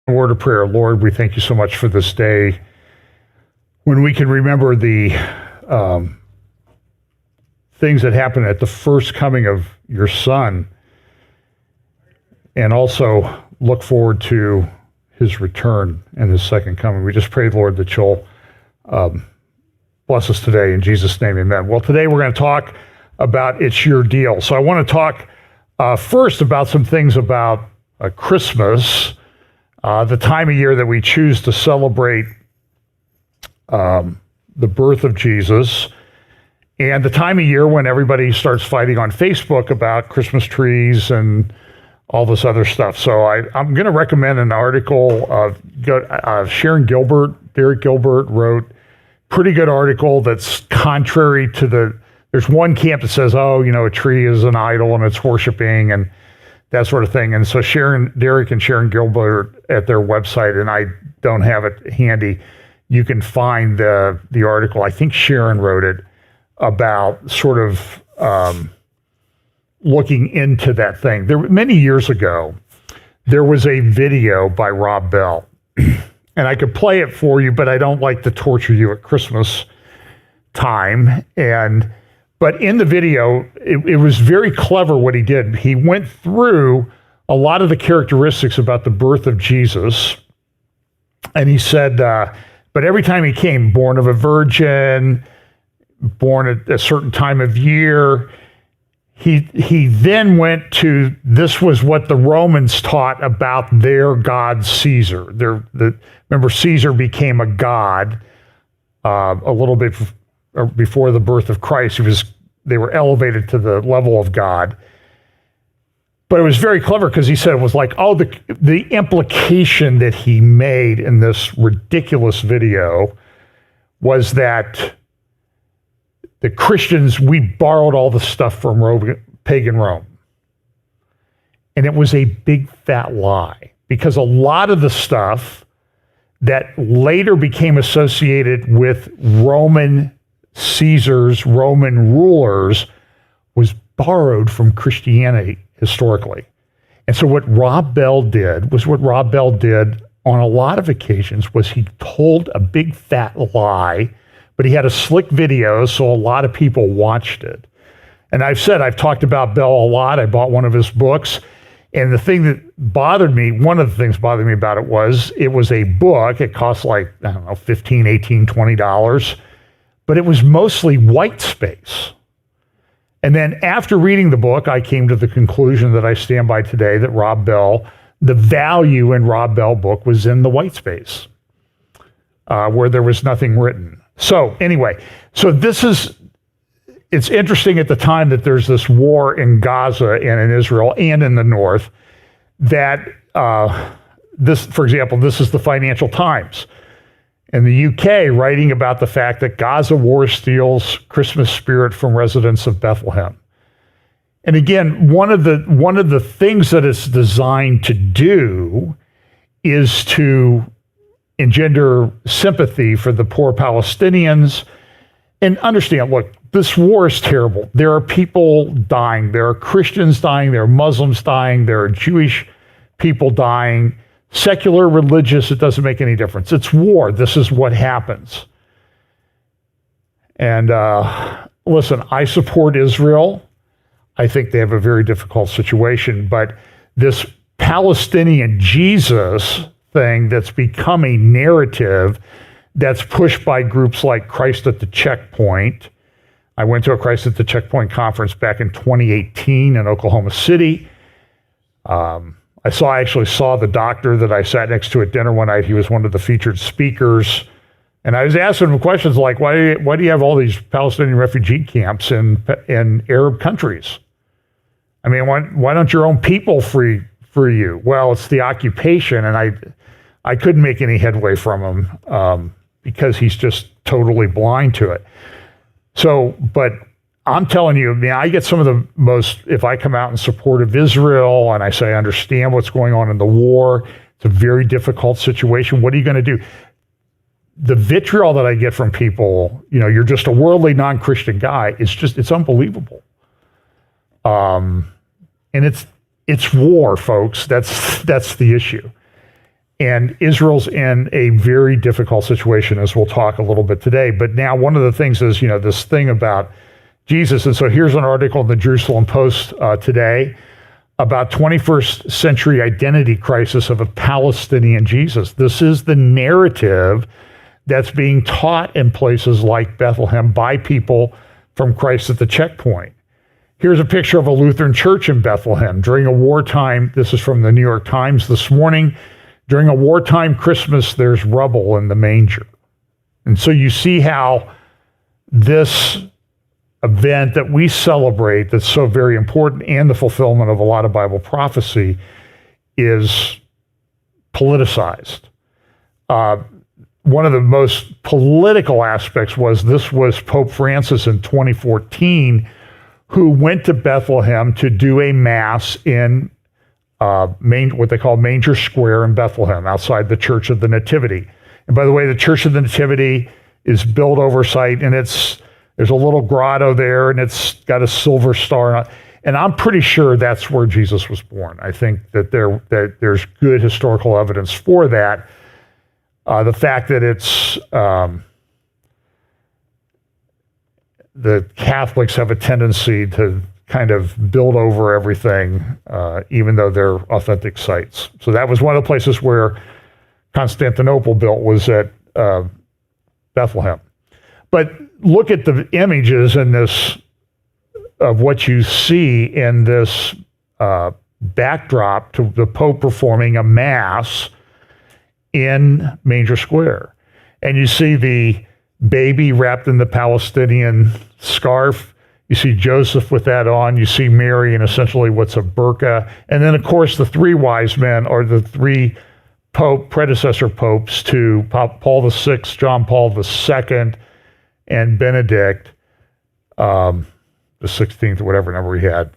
A word of prayer. Lord, we thank you so much for this day when we can remember the things that happened at the first coming of your Son, and also look forward to his return and his second coming. We just pray, Lord, that you'll bless us today. In Jesus' name, amen. Well, today we're going to talk about It's Your Deal. So I want to talk first about some things about Christmas, the time of year that we choose to celebrate the birth of Jesus, and the time of year when everybody starts fighting on Facebook about Christmas trees and all this other stuff. So I'm going to recommend an article of Sharon Gilbert. Derek Gilbert wrote a pretty good article that's contrary to there's one camp that says, a tree is an idol and it's worshiping and that sort of thing. And so Derek and Sharon Gilbert at their website, and I don't have it handy, you can find the article. I think Sharon wrote it about sort of looking into that thing. Many years ago, there was a video by Rob Bell, and I could play it for you, but I don't like to torture you at Christmas time. But in the video, it was very clever what he did. He went through a lot of the characteristics about the birth of Jesus, and he said, but every time he came, born of a virgin, born at a certain time of year, he then went to, this was what the Romans taught about their god Caesar. Remember, Caesar became a god a little bit before the birth of Christ. They were elevated to the level of God. But it was very clever because he said it was like, the implication that he made in this ridiculous video was that the Christians, we borrowed all the stuff from pagan Rome. And it was a big fat lie, because a lot of the stuff that later became associated with Roman Caesars, Roman rulers, was borrowed from Christianity historically. And so what Rob Bell did on a lot of occasions was he told a big fat lie, but he had a slick video, so a lot of people watched it. And I've talked about Bell a lot. I bought one of his books. And the thing that bothered me, one of the things bothered me about it was a book. It cost like, I don't know, $15, $18, $20. But it was mostly white space. And then after reading the book, I came to the conclusion that I stand by today, that Rob Bell, the value in Rob Bell book was in the white space, where there was nothing written. So anyway, it's interesting at the time that there's this war in Gaza and in Israel and in the north, that for example, this is the Financial Times in the UK writing about the fact that Gaza war steals Christmas spirit from residents of Bethlehem. And again, one of the things that it's designed to do is to engender sympathy for the poor Palestinians. And understand, look, this war is terrible. There are people dying. There are Christians dying. There are Muslims dying. There are Jewish people dying. Secular, religious, it doesn't make any difference. It's war. This is what happens. And listen, I support Israel. I think they have a very difficult situation. But this Palestinian Jesus thing that's become a narrative that's pushed by groups like Christ at the Checkpoint. I went to a Christ at the Checkpoint conference back in 2018 in Oklahoma City. I actually saw the doctor that I sat next to at dinner one night. He was one of the featured speakers. And I was asking him questions like, why do you have all these Palestinian refugee camps in Arab countries? I mean, why don't your own people free you? Well, it's the occupation. And I couldn't make any headway from him because he's just totally blind to it. So, but I'm telling you, I get some of the most, if I come out in support of Israel and I say, I understand what's going on in the war, it's a very difficult situation. What are you going to do? The vitriol that I get from people, you're just a worldly non-Christian guy. It's unbelievable. And it's war, folks. That's the issue. And Israel's in a very difficult situation, as we'll talk a little bit today. But now one of the things is, this thing about Jesus. And so here's an article in the Jerusalem Post today about 21st century identity crisis of a Palestinian Jesus. This is the narrative that's being taught in places like Bethlehem by people from Christ at the Checkpoint. Here's a picture of a Lutheran church in Bethlehem during a wartime. This is from the New York Times this morning. During a wartime Christmas, there's rubble in the manger. And so you see how this event that we celebrate, that's so very important, and the fulfillment of a lot of Bible prophecy, is politicized. One of the most political aspects was Pope Francis in 2014, who went to Bethlehem to do a mass in what they call Manger Square in Bethlehem, outside the Church of the Nativity. And by the way, the Church of the Nativity is built oversight, and there's a little grotto there, and it's got a silver star. And I'm pretty sure that's where Jesus was born. I think that there's good historical evidence for that. The fact that it's the Catholics have a tendency to kind of build over everything, even though they're authentic sites. So that was one of the places where Constantinople built, was at Bethlehem. But look at the images in this, of what you see in this backdrop to the Pope performing a mass in Manger Square. And you see the baby wrapped in the Palestinian scarf. You see Joseph with that on. You see Mary in essentially what's a burqa. And then, of course, the three wise men are the three predecessor popes to Paul VI, John Paul II, and Benedict, the 16th or whatever number he had.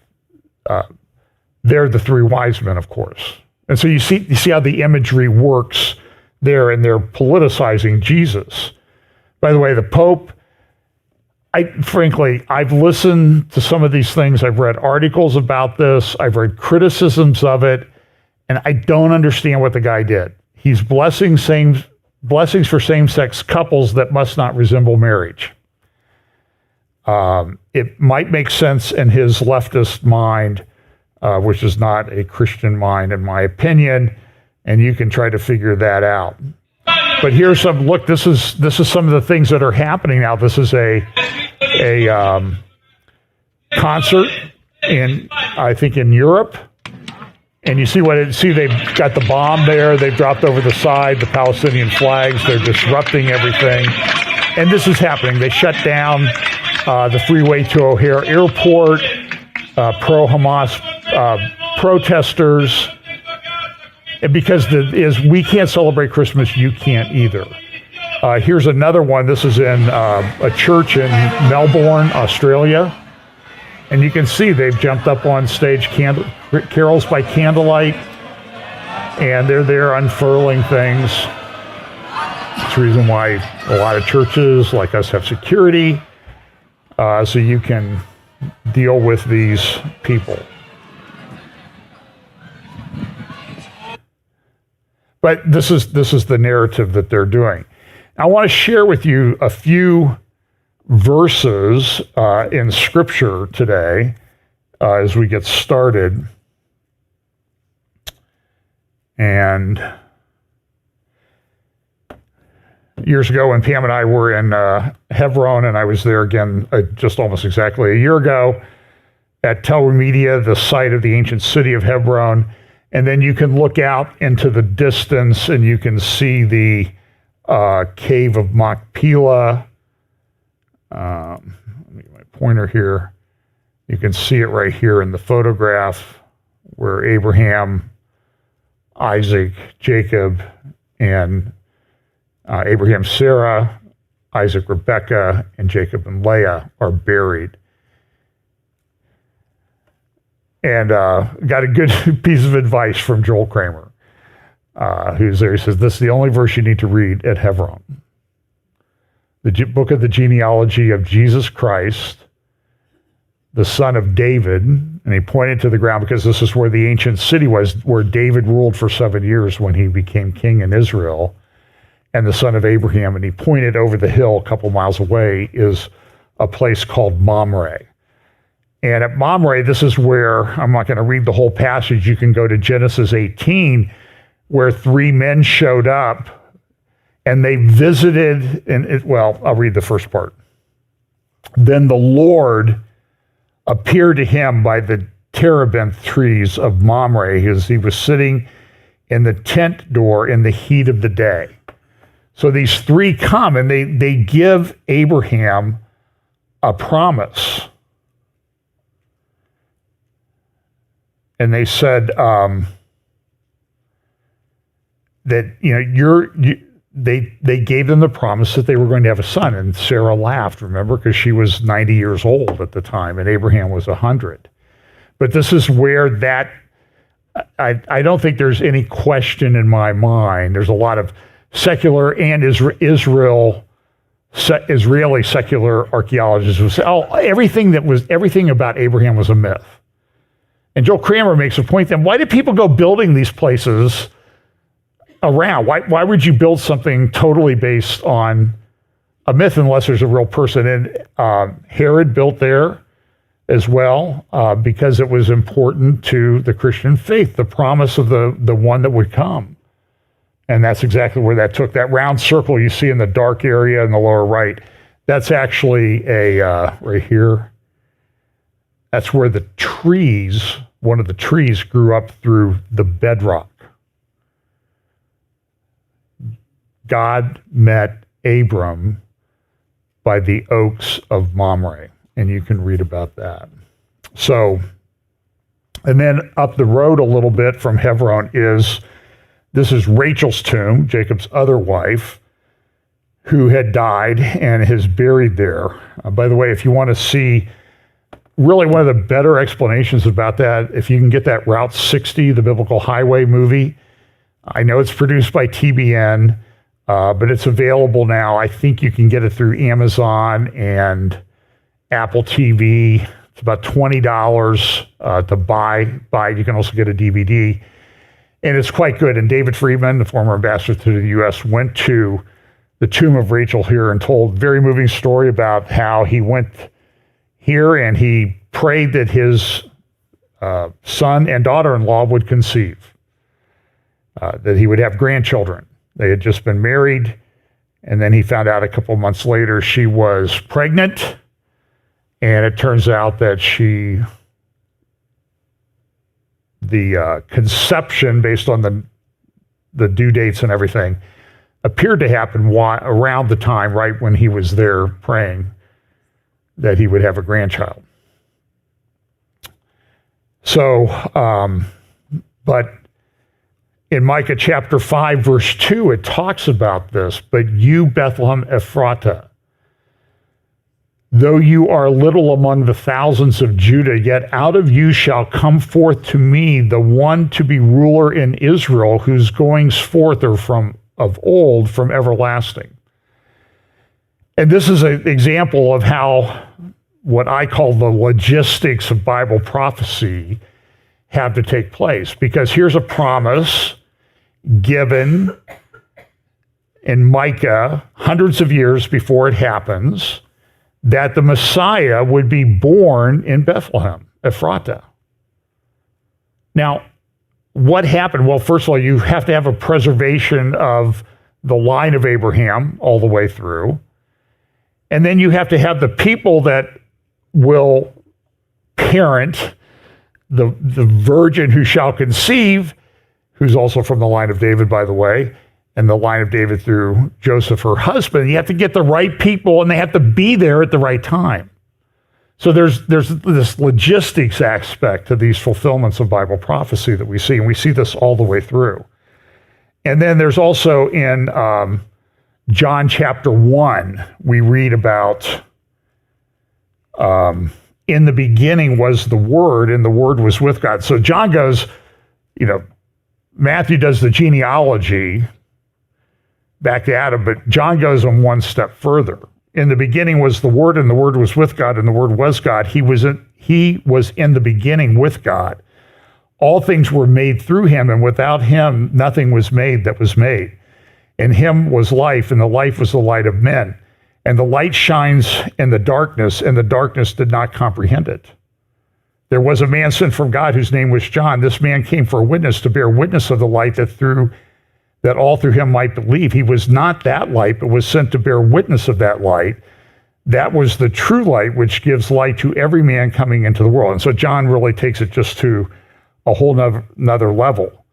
They're the three wise men, of course. And so you see how the imagery works there, and they're politicizing Jesus. By the way, the Pope, frankly, I've listened to some of these things. I've read articles about this. I've read criticisms of it, and I don't understand what the guy did. He's blessings for same-sex couples that must not resemble marriage. It might make sense in his leftist mind, which is not a Christian mind, in my opinion, and you can try to figure that out. But here's some, look, this is some of the things that are happening now. This is a concert I think in Europe. And you see they've got the bomb there. They've dropped over the side the Palestinian flags. They're disrupting everything. And this is happening. They shut down the freeway to O'Hare Airport, pro-Hamas protesters. And because we can't celebrate Christmas, you can't either. Here's another one. This is in a church in Melbourne, Australia. And you can see they've jumped up on stage, carols by candlelight, and they're there unfurling things. It's the reason why a lot of churches like us have security, so you can deal with these people. But this is the narrative that they're doing. I want to share with you a few verses in Scripture today as we get started. And years ago when Pam and I were in Hebron, and I was there again just almost exactly a year ago at Tel Media, the site of the ancient city of Hebron. And then you can look out into the distance and you can see the cave of Machpelah. Let me get my pointer here. You can see it right here in the photograph where Abraham, Isaac, Jacob, and Abraham, Sarah, Isaac, Rebekah, and Jacob and Leah are buried. And got a good piece of advice from Joel Kramer, who's there. He says, this is the only verse you need to read at Hebron. The book of the genealogy of Jesus Christ, the son of David, and he pointed to the ground because this is where the ancient city was, where David ruled for 7 years when he became king in Israel, and the son of Abraham, and he pointed over the hill a couple miles away is a place called Mamre. And at Mamre, this is where, I'm not going to read the whole passage, you can go to Genesis 18, where 3 men showed up and they visited, I'll read the first part. Then the Lord appeared to him by the terebinth trees of Mamre as he was sitting in the tent door in the heat of the day. So these 3 come and they give Abraham a promise. And they said that, they gave them the promise that they were going to have a son. And Sarah laughed, remember, because she was 90 years old at the time and Abraham was 100. But this is where I don't think there's any question in my mind. There's a lot of secular and Israeli secular archaeologists who say, everything about Abraham was a myth. And Joel Kramer makes a point then, why did people go building these places around? Why would you build something totally based on a myth unless there's a real person? And Herod built there as well because it was important to the Christian faith, the promise of the one that would come. And that's exactly where that took. That round circle you see in the dark area in the lower right, that's actually right here. That's where the trees, one of the trees grew up through the bedrock. God met Abram by the oaks of Mamre, and you can read about that. So, and then up the road a little bit from Hebron this is Rachel's tomb, Jacob's other wife, who had died and is buried there. By the way, if you want to see really one of the better explanations about that, if you can get that Route 60, the Biblical Highway movie, I know it's produced by TBN, but it's available now. I think you can get it through Amazon and Apple TV. It's about $20 to buy. You can also get a DVD. And it's quite good. And David Friedman, the former ambassador to the U.S., went to the tomb of Rachel here and told a very moving story about how he went here and he prayed that his son and daughter-in-law would conceive, that he would have grandchildren. They had just been married, and then he found out a couple months later she was pregnant, and it turns out that the conception, based on the due dates and everything, appeared to happen around the time, right when he was there praying, that he would have a grandchild. So, but in Micah chapter 5, verse 2, it talks about this. But you, Bethlehem Ephratah, though you are little among the thousands of Judah, yet out of you shall come forth to me the one to be ruler in Israel, whose goings forth are from of old, from everlasting. And this is an example of how what I call the logistics of Bible prophecy have to take place. Because here's a promise given in Micah hundreds of years before it happens, that the Messiah would be born in Bethlehem, Ephratah. Now, what happened? Well, first of all, you have to have a preservation of the line of Abraham all the way through. And then you have to have the people that will parent the virgin who shall conceive, who's also from the line of David, by the way, and the line of David through Joseph, her husband. You have to get the right people, and they have to be there at the right time. So there's this logistics aspect to these fulfillments of Bible prophecy that we see, and we see this all the way through. And then there's also in John chapter 1, we read about in the beginning was the Word, and the Word was with God. So John goes, Matthew does the genealogy back to Adam, but John goes on one step further. In the beginning was the Word, and the Word was with God, and the Word was God. He was He was in the beginning with God. All things were made through him, and without him, nothing was made that was made. In him was life, and the life was the light of men. And the light shines in the darkness, and the darkness did not comprehend it. There was a man sent from God whose name was John. This man came for a witness, to bear witness of the light, that all through him might believe. He was not that light, but was sent to bear witness of that light. That was the true light, which gives light to every man coming into the world. And so John really takes it just to a whole nother level.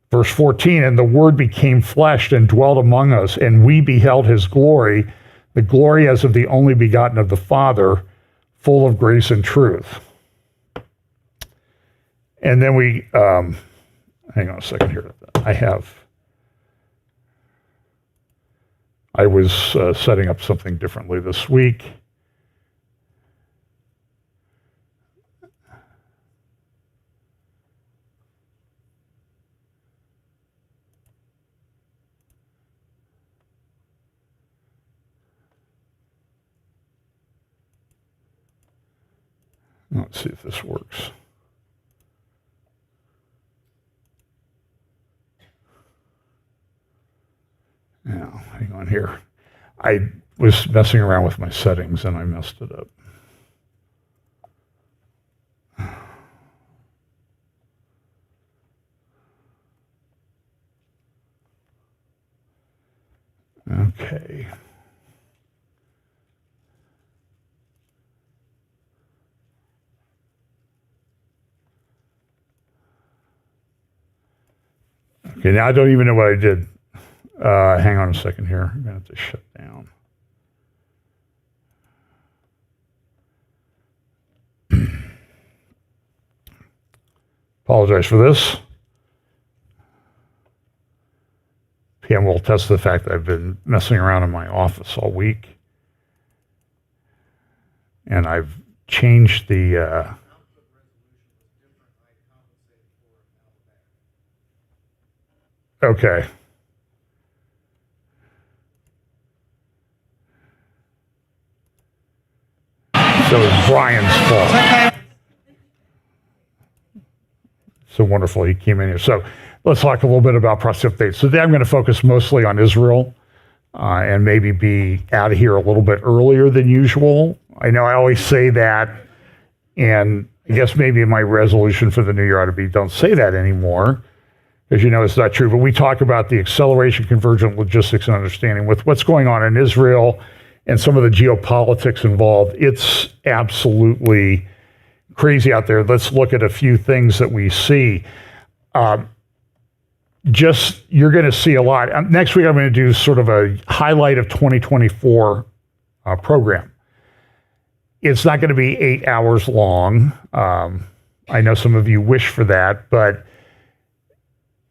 Verse 14, and the Word became flesh and dwelt among us, and we beheld his glory, the glory as of the only begotten of the Father, full of grace and truth. And then we, hang on a second here. I was setting up something differently this week. Let's see if this works. Now, hang on here. I was messing around with my settings and I messed it up. Okay. Okay, now I don't even know what I did. Hang on a second here. I'm going to have to shut down. Apologize for this. PM will attest to the fact that I've been messing around in my office all week. And I've changed the... Okay. So it's Brian's fault. So wonderful he came in here. So let's talk a little bit about Prophecy Update. So today I'm going to focus mostly on Israel and maybe be out of here a little bit earlier than usual. I know I always say that, and I guess maybe my resolution for the new year ought to be don't say that anymore, because you know it's not true. But we talk about the acceleration, convergent logistics, and understanding with what's going on in Israel and some of the geopolitics involved. It's absolutely crazy out there. Let's look at a few things that we see. You're going to see a lot. Next week, I'm going to do sort of a highlight of 2024 program. It's not going to be 8 hours long. I know some of you wish for that, but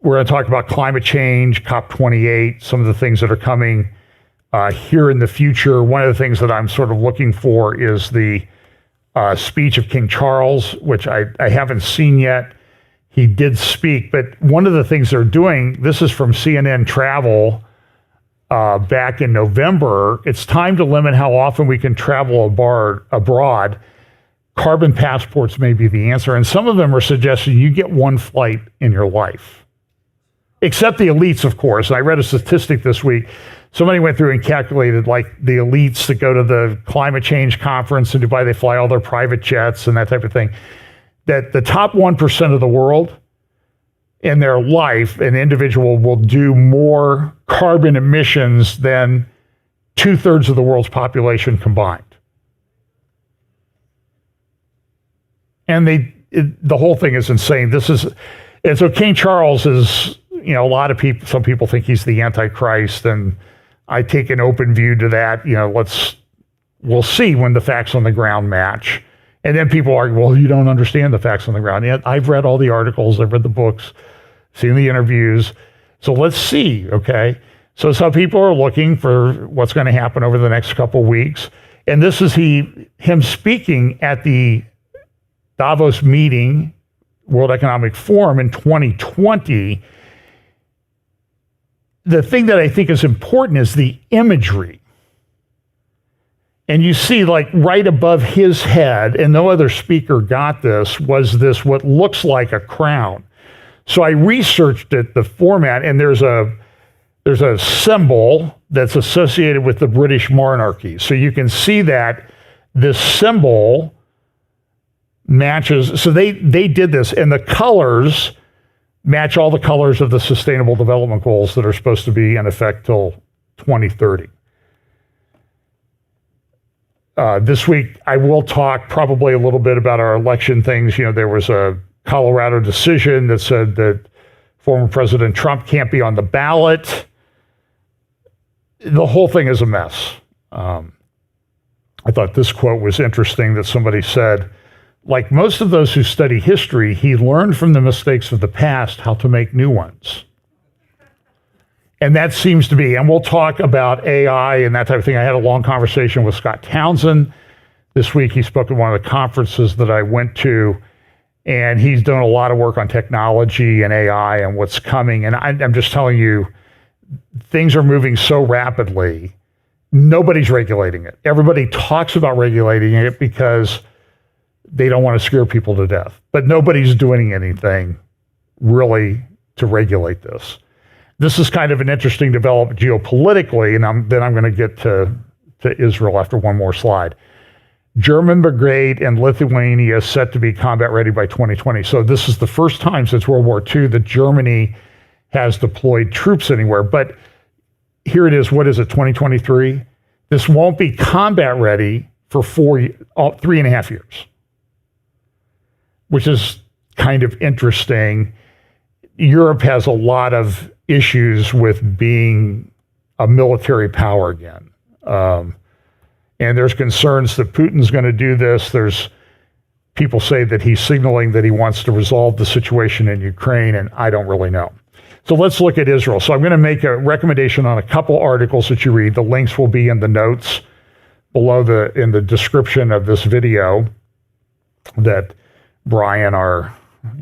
we're going to talk about climate change, COP28, some of the things that are coming here in the future. One of the things that I'm sort of looking for is the speech of King Charles, which I haven't seen yet. He did speak, but one of the things they're doing, this is from CNN Travel back in November, it's time to limit how often we can travel abroad. Carbon passports may be the answer. And some of them are suggesting you get one flight in your life. Except the elites, of course. I read a statistic this week. Somebody went through and calculated like the elites that go to the climate change conference in Dubai, they fly all their private jets and that type of thing. That the top 1% of the world in their life, an individual will do more carbon emissions than 2/3 of the world's population combined. And the whole thing is insane. And so King Charles is, a lot of people, some people think he's the Antichrist, and I take an open view to that. We'll see when the facts on the ground match. And then people argue, well, you don't understand the facts on the ground. Yet I've read all the articles, I've read the books, seen the interviews. So let's see, okay? So some people are looking for what's going to happen over the next couple of weeks. And this is him speaking at the Davos meeting, World Economic Forum in 2020. The thing that I think is important is the imagery. And you see, like, right above his head, and no other speaker got this, was this what looks like a crown. So I researched it, the format, and there's a symbol that's associated with the British monarchy. So you can see that this symbol matches. So they did this, and the colors match all the colors of the Sustainable Development Goals that are supposed to be in effect till 2030. This week, I will talk probably a little bit about our election things. You know, there was a Colorado decision that said that former President Trump can't be on the ballot. The whole thing is a mess. I thought this quote was interesting that somebody said, like most of those who study history, he learned from the mistakes of the past how to make new ones. And that seems to be, and we'll talk about AI and that type of thing. I had a long conversation with Scott Townsend this week. He spoke at one of the conferences that I went to, and he's done a lot of work on technology and AI and what's coming. And I'm just telling you, things are moving so rapidly, nobody's regulating it. Everybody talks about regulating it because they don't want to scare people to death. But nobody's doing anything really to regulate this. This is kind of an interesting development geopolitically, and then I'm going to get to Israel after one more slide. German brigade in Lithuania set to be combat ready by 2020. So this is the first time since World War II that Germany has deployed troops anywhere. But here it is, what is it, 2023? This won't be combat ready for 3.5 years, which is kind of interesting. Europe has a lot of issues with being a military power again. And there's concerns that Putin's going to do this. There's people say that he's signaling that he wants to resolve the situation in Ukraine, and I don't really know. So let's look at Israel. So I'm going to make a recommendation on a couple articles that you read. The links will be in the notes below in the description of this video that Brian, our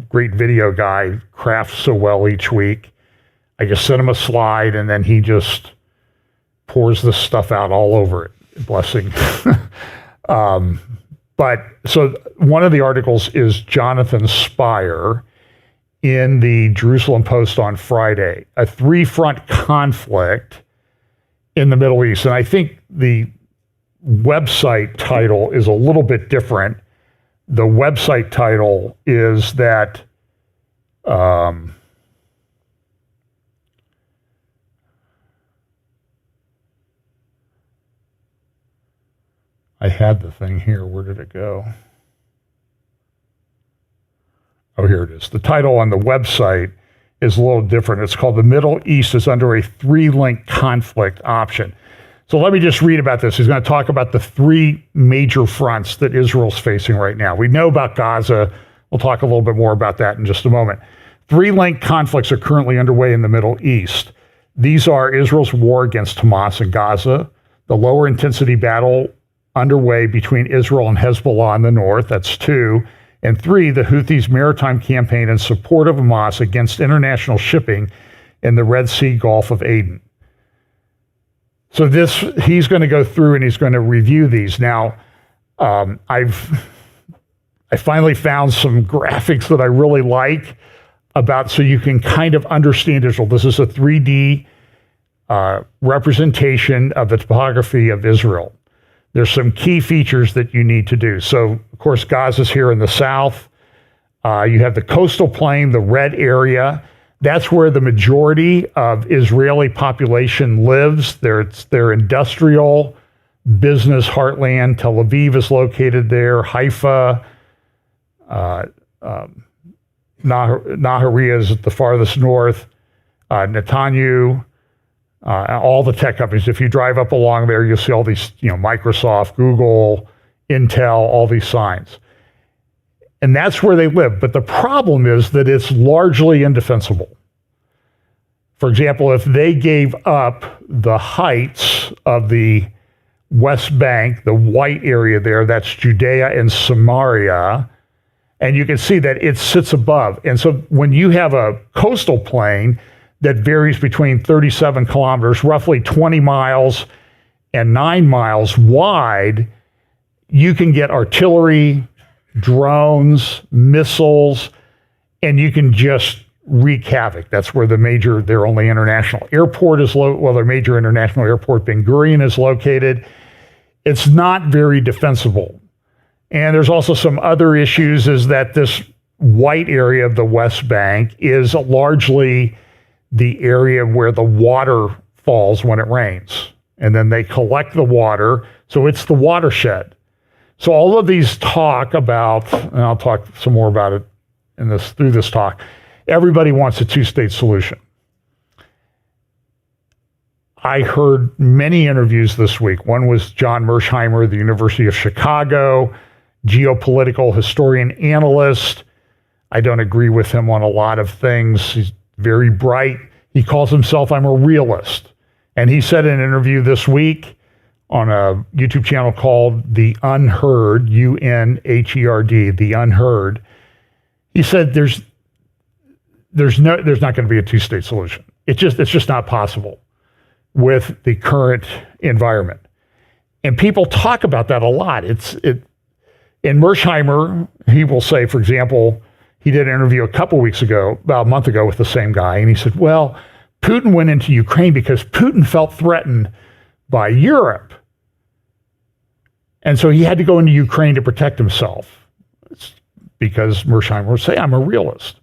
great video guy, crafts so well each week. I just sent him a slide, and then he just pours this stuff out all over it. Blessing. But so one of the articles is Jonathan Spire in the Jerusalem Post on Friday, a three-front conflict in the Middle East. And I think the website title is a little bit different. The website title is that I had the thing here. Where did it go? Oh, here it is. The title on the website is a little different. It's called The Middle East is Under a Three-Link Conflict Option. So let me just read about this. He's going to talk about the three major fronts that Israel's facing right now. We know about Gaza. We'll talk a little bit more about that in just a moment. Three-link conflicts are currently underway in the Middle East. These are Israel's war against Hamas in Gaza, the lower intensity battle underway between Israel and Hezbollah in the north, that's 2, and 3, the Houthis' maritime campaign in support of Hamas against international shipping in the Red Sea Gulf of Aden. So he's going to go through and he's going to review these. Now, I finally found some graphics that I really like so you can kind of understand Israel. This is a 3D representation of the topography of Israel. There's some key features that you need to do. So, of course, Gaza's here in the south. You have the coastal plain, the red area. That's where the majority of Israeli population lives. Their industrial business heartland. Tel Aviv is located there. Haifa, Nahariya is at the farthest north. Netanyahu. All the tech companies. If you drive up along there, you'll see all these, Microsoft, Google, Intel, all these signs. And that's where they live. But the problem is that it's largely indefensible. For example, if they gave up the heights of the West Bank, the white area there, that's Judea and Samaria, and you can see that it sits above. And so when you have a coastal plain that varies between 37 kilometers, roughly 20 miles, and 9 miles wide, you can get artillery, drones, missiles, and you can just wreak havoc. That's where their only international airport is their major international airport, Ben Gurion, is located. It's not very defensible. And there's also some other issues, is that this white area of the West Bank is largely the area where the water falls when it rains. And then they collect the water, so it's the watershed. So all of these talk about, and I'll talk some more about it through this talk, everybody wants a two-state solution. I heard many interviews this week. One was John Mersheimer, the University of Chicago, geopolitical historian analyst. I don't agree with him on a lot of things. He's very bright. He calls himself, I'm a realist. And he said in an interview this week on a YouTube channel called The Unheard, U-N-H-E-R-D, The Unheard, he said there's not going to be a two-state solution. It's just not possible with the current environment. And people talk about that a lot. In Mersheimer, he will say, for example, he did an interview about a month ago with the same guy, and he said, well, Putin went into Ukraine because Putin felt threatened by Europe. And so he had to go into Ukraine to protect himself. It's because Mersheimer would say, I'm a realist.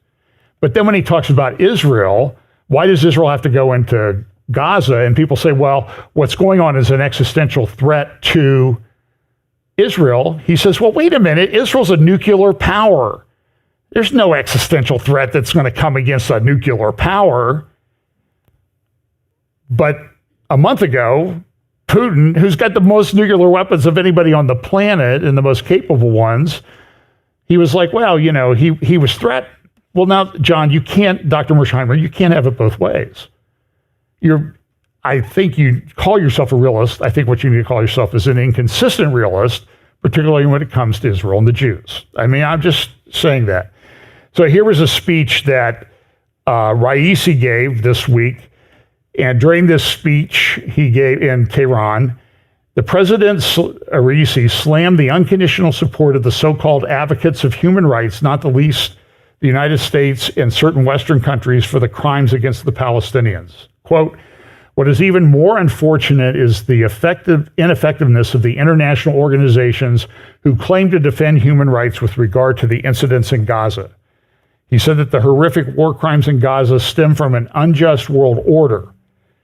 But then when he talks about Israel, why does Israel have to go into Gaza? And people say, well, what's going on is an existential threat to Israel. He says, well, wait a minute, Israel's a nuclear power. There's no existential threat that's going to come against a nuclear power. But a month ago, Putin, who's got the most nuclear weapons of anybody on the planet and the most capable ones, he was like, well, he was threatened. Well, now, John, you can't, Dr. Mersheimer, you can't have it both ways. I think you call yourself a realist. I think what you need to call yourself is an inconsistent realist, particularly when it comes to Israel and the Jews. I mean, I'm just saying that. So here was a speech that Raisi gave this week. And during this speech he gave in Tehran, the President Raisi slammed the unconditional support of the so-called advocates of human rights, not the least the United States and certain Western countries, for the crimes against the Palestinians. Quote, what is even more unfortunate is the ineffectiveness of the international organizations who claim to defend human rights with regard to the incidents in Gaza. He said that the horrific war crimes in Gaza stem from an unjust world order.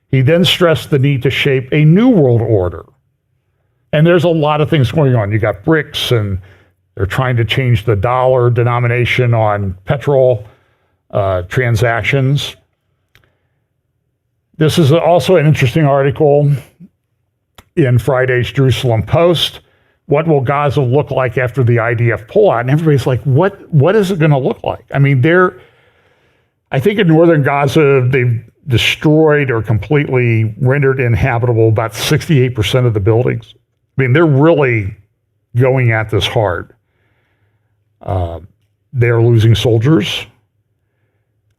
He then stressed the need to shape a new world order. And there's a lot of things going on. You got BRICS, and they're trying to change the dollar denomination on petrol transactions. This is also an interesting article in Friday's Jerusalem Post. What will Gaza look like after the IDF pullout? And everybody's like, what is it going to look like? I mean, I think in northern Gaza, they've destroyed or completely rendered inhabitable about 68% of the buildings. I mean, they're really going at this hard. They're losing soldiers.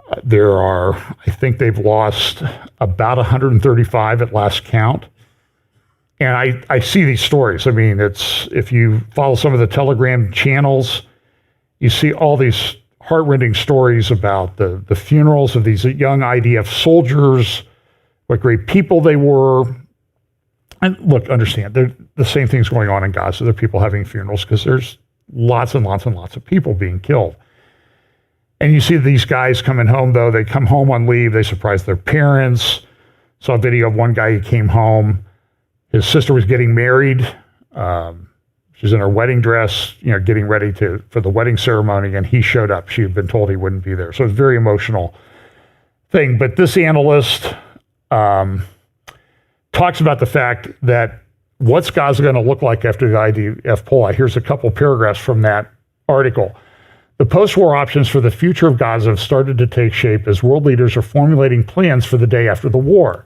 I think they've lost about 135 at last count. And I see these stories. I mean, if you follow some of the Telegram channels, you see all these heartrending stories about the funerals of these young IDF soldiers, what great people they were. And look, understand, the same thing's going on in Gaza. There are people having funerals because there's lots and lots and lots of people being killed. And you see these guys coming home, though. They come home on leave. They surprise their parents. Saw a video of one guy who came home. His sister was getting married. She's in her wedding dress, getting ready for the wedding ceremony, and he showed up. She had been told he wouldn't be there. So it's a very emotional thing. But this analyst talks about the fact that what's Gaza going to look like after the IDF pullout. Here's a couple paragraphs from that article. The post-war options for the future of Gaza have started to take shape as world leaders are formulating plans for the day after the war.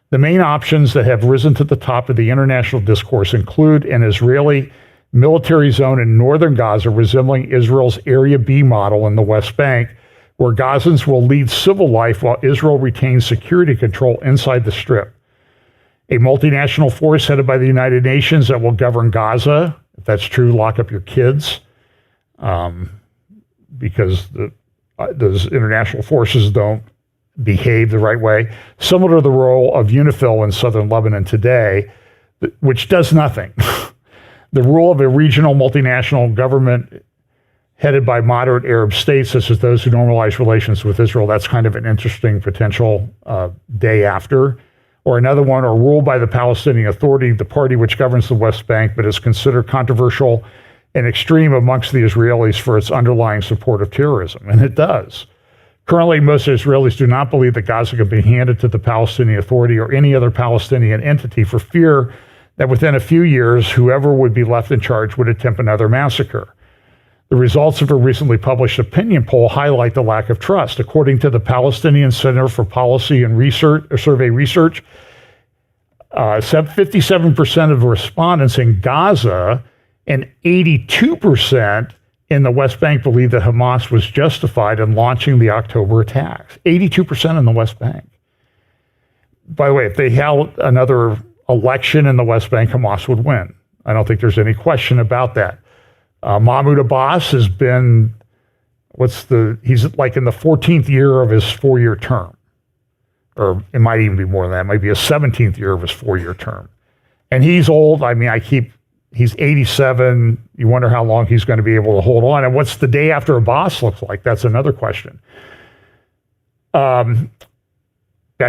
The main options that have risen to the top of the international discourse include an Israeli military zone in northern Gaza resembling Israel's Area B model in the West Bank, where Gazans will lead civil life while Israel retains security control inside the Strip. a multinational force headed by the United Nations that will govern Gaza. If that's true, lock up your kids, because those international forces don't behave the right way. Similar to the role of UNIFIL in southern Lebanon today, which does nothing. The rule of a regional multinational government headed by moderate Arab states, such as those who normalize relations with Israel, that's kind of an interesting potential day after. Or another one, or ruled by the Palestinian Authority, the party which governs the West Bank, but is considered controversial and extreme amongst the Israelis for its underlying support of terrorism. And it does. Currently, most Israelis do not believe that Gaza can be handed to the Palestinian Authority or any other Palestinian entity for fear that within a few years, whoever would be left in charge would attempt another massacre. The results of a recently published opinion poll highlight the lack of trust. According to the Palestinian Center for Policy and Research, or Survey Research, 57% of respondents in Gaza and 82% in the West Bank believe that Hamas was justified in launching the October attacks. 82% in the West Bank. By the way, if they held another election in the West Bank, Hamas would win. I don't think there's any question about that. Mahmoud Abbas has been, he's like in the 14th year of his 4-year term. Or it might even be more than that. It might be a 17th year of his 4-year term. And he's old. I mean, he's 87. You wonder how long he's going to be able to hold on. And what's the day after Abbas looks like? That's another question. Back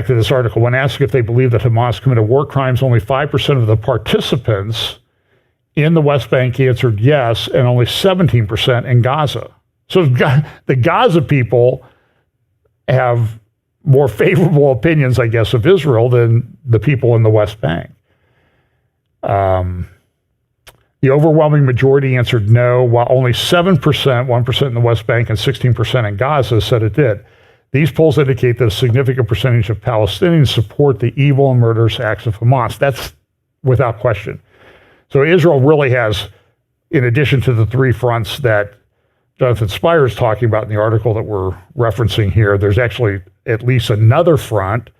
to this article. When asked if they believe that Hamas committed war crimes, only 5% of the participants in the West Bank answered yes, and only 17% in Gaza. So the Gaza people have more favorable opinions, I guess, of Israel than the people in the West Bank. The overwhelming majority answered no, while only 7%, 1% in the West Bank and 16% in Gaza said it did. These polls indicate that a significant percentage of Palestinians support the evil and murderous acts of Hamas. That's without question. So Israel really has, in addition to the 3 fronts that Jonathan Spire is talking about in the article that we're referencing here, there's actually at least another front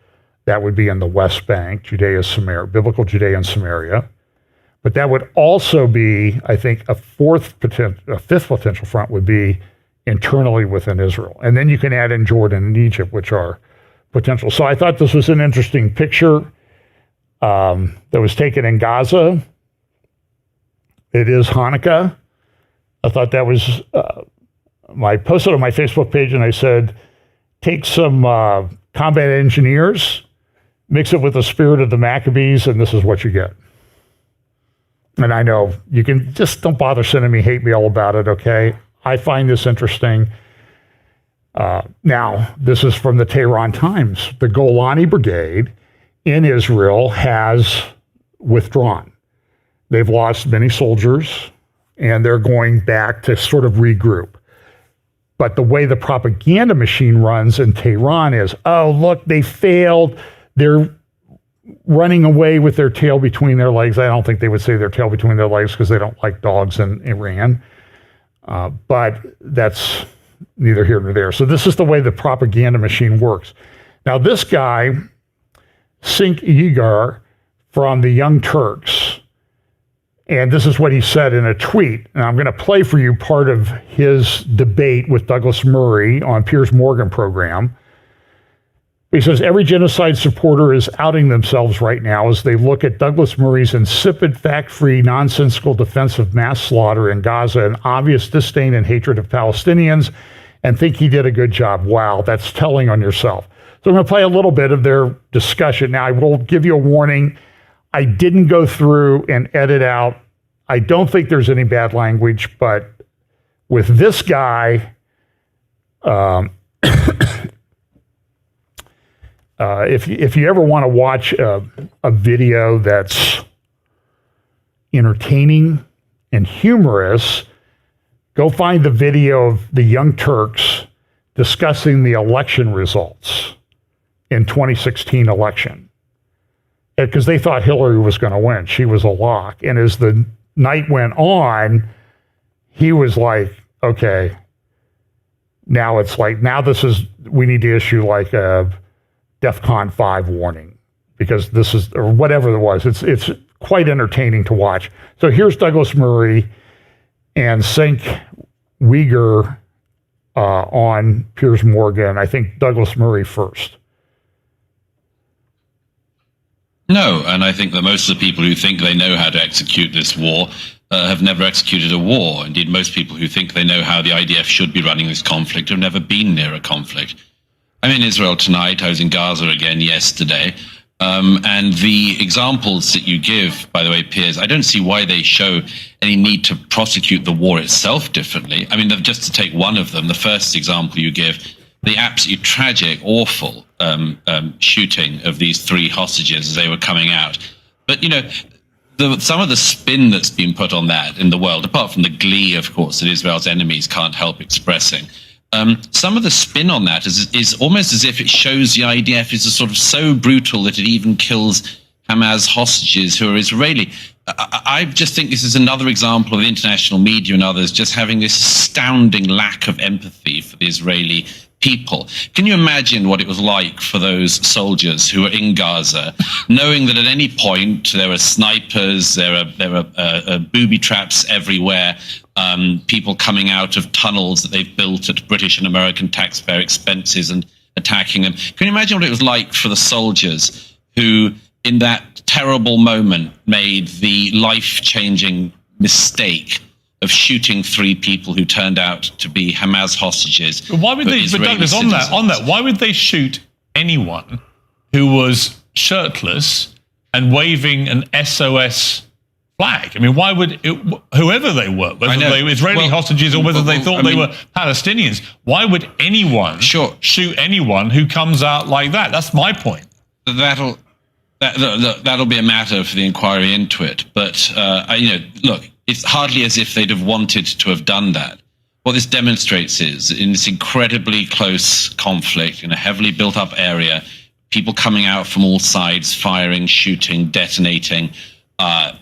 that would be in the West Bank, Judea, Samaria, biblical Judea and Samaria. But that would also be, I think, a fifth potential front would be internally within Israel. And then you can add in Jordan and Egypt, which are potential. So I thought this was an interesting picture that was taken in Gaza. It is Hanukkah. I thought that was, I posted on my Facebook page and I said, take some combat engineers, mix it with the spirit of the Maccabees, and this is what you get. And I know you can just don't bother sending me hate mail about it, okay? I find this interesting. Now, this is from the Tehran Times. The Golani Brigade in Israel has withdrawn. They've lost many soldiers, and they're going back to sort of regroup. But the way the propaganda machine runs in Tehran is, oh, look, they failed. They're running away with their tail between their legs. I don't think they would say their tail between their legs because they don't like dogs in Iran. But that's neither here nor there. So this is the way the propaganda machine works. Now, this guy, Cenk Uygur from the Young Turks, and this is what he said in a tweet. And I'm going to play for you part of his debate with Douglas Murray on Piers Morgan program. He says, every genocide supporter is outing themselves right now as they look at Douglas Murray's insipid, fact-free, nonsensical defense of mass slaughter in Gaza and obvious disdain and hatred of Palestinians and think he did a good job. Wow, that's telling on yourself. So I'm going to play a little bit of their discussion. Now, I will give you a warning. I didn't go through and edit out. I don't think there's any bad language, but with this guy, if you ever want to watch a video that's entertaining and humorous, go find the video of the Young Turks discussing the election results in 2016 election. Because they thought Hillary was going to win. She was a lock. And as the night went on, he was like, okay, now we need to issue like a DEFCON 5 warning because this is, or whatever it was. It's quite entertaining to watch. So here's Douglas Murray and Cenk Uygur on Piers Morgan. I think Douglas Murray first. No, and I think that most of the people who think they know how to execute this war have never executed a war. Indeed, most people who think they know how the IDF should be running this conflict have never been near a conflict. I'm in Israel tonight. I was in Gaza again yesterday. And the examples that you give, by the way, Piers, I don't see why they show any need to prosecute the war itself differently. I mean, just to take one of them, the first example you give, the absolutely tragic, awful shooting of these 3 hostages as they were coming out. But, you know, some of the spin that's been put on that in the world, apart from the glee, of course, that Israel's enemies can't help expressing, some of the spin on that is almost as if it shows the IDF is sort of so brutal that it even kills Hamas hostages who are Israeli. I just think this is another example of the international media and others just having this astounding lack of empathy for the Israeli people. Can you imagine what it was like for those soldiers who were in Gaza, knowing that at any point there are snipers, there are booby traps everywhere, people coming out of tunnels that they've built at British and American taxpayer expenses and attacking them? Can you imagine what it was like for the soldiers who, in that terrible moment, made the life-changing mistake of shooting 3 people who turned out to be Hamas hostages? But why would they? But Douglas, on that, why would they shoot anyone who was shirtless and waving an SOS flag? I mean, why would whoever they were, whether they were Israeli hostages or whether they thought they were Palestinians, why would anyone shoot anyone who comes out like that? That's my point. That'll be a matter for the inquiry into it. But look, it's hardly as if they'd have wanted to have done that. What this demonstrates is, in this incredibly close conflict in a heavily built-up area, people coming out from all sides, firing, shooting, detonating,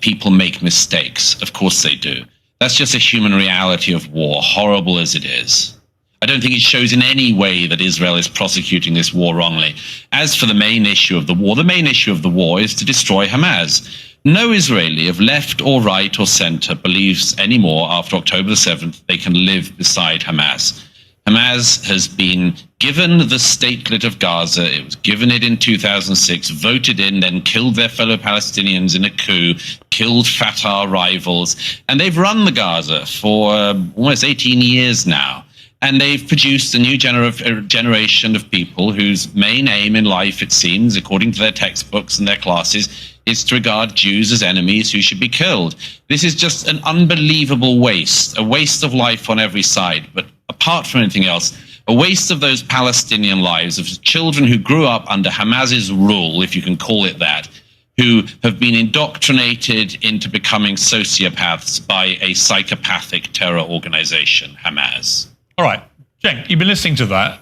people make mistakes. Of course they do. That's just a human reality of war, horrible as it is. I don't think it shows in any way that Israel is prosecuting this war wrongly. As for the main issue of the war is to destroy Hamas. No Israeli of left or right or center believes anymore after October the 7th they can live beside Hamas. Hamas has been given the statelet of Gaza. It was given it in 2006, voted in, then killed their fellow Palestinians in a coup, killed Fatah rivals, and they've run the Gaza for almost 18 years now. And they've produced a new generation of people whose main aim in life, it seems, according to their textbooks and their classes, is to regard Jews as enemies who should be killed. This is just an unbelievable waste, a waste of life on every side. But apart from anything else, a waste of those Palestinian lives, of children who grew up under Hamas's rule, if you can call it that, who have been indoctrinated into becoming sociopaths by a psychopathic terror organization, Hamas. All right, Cenk, you've been listening to that.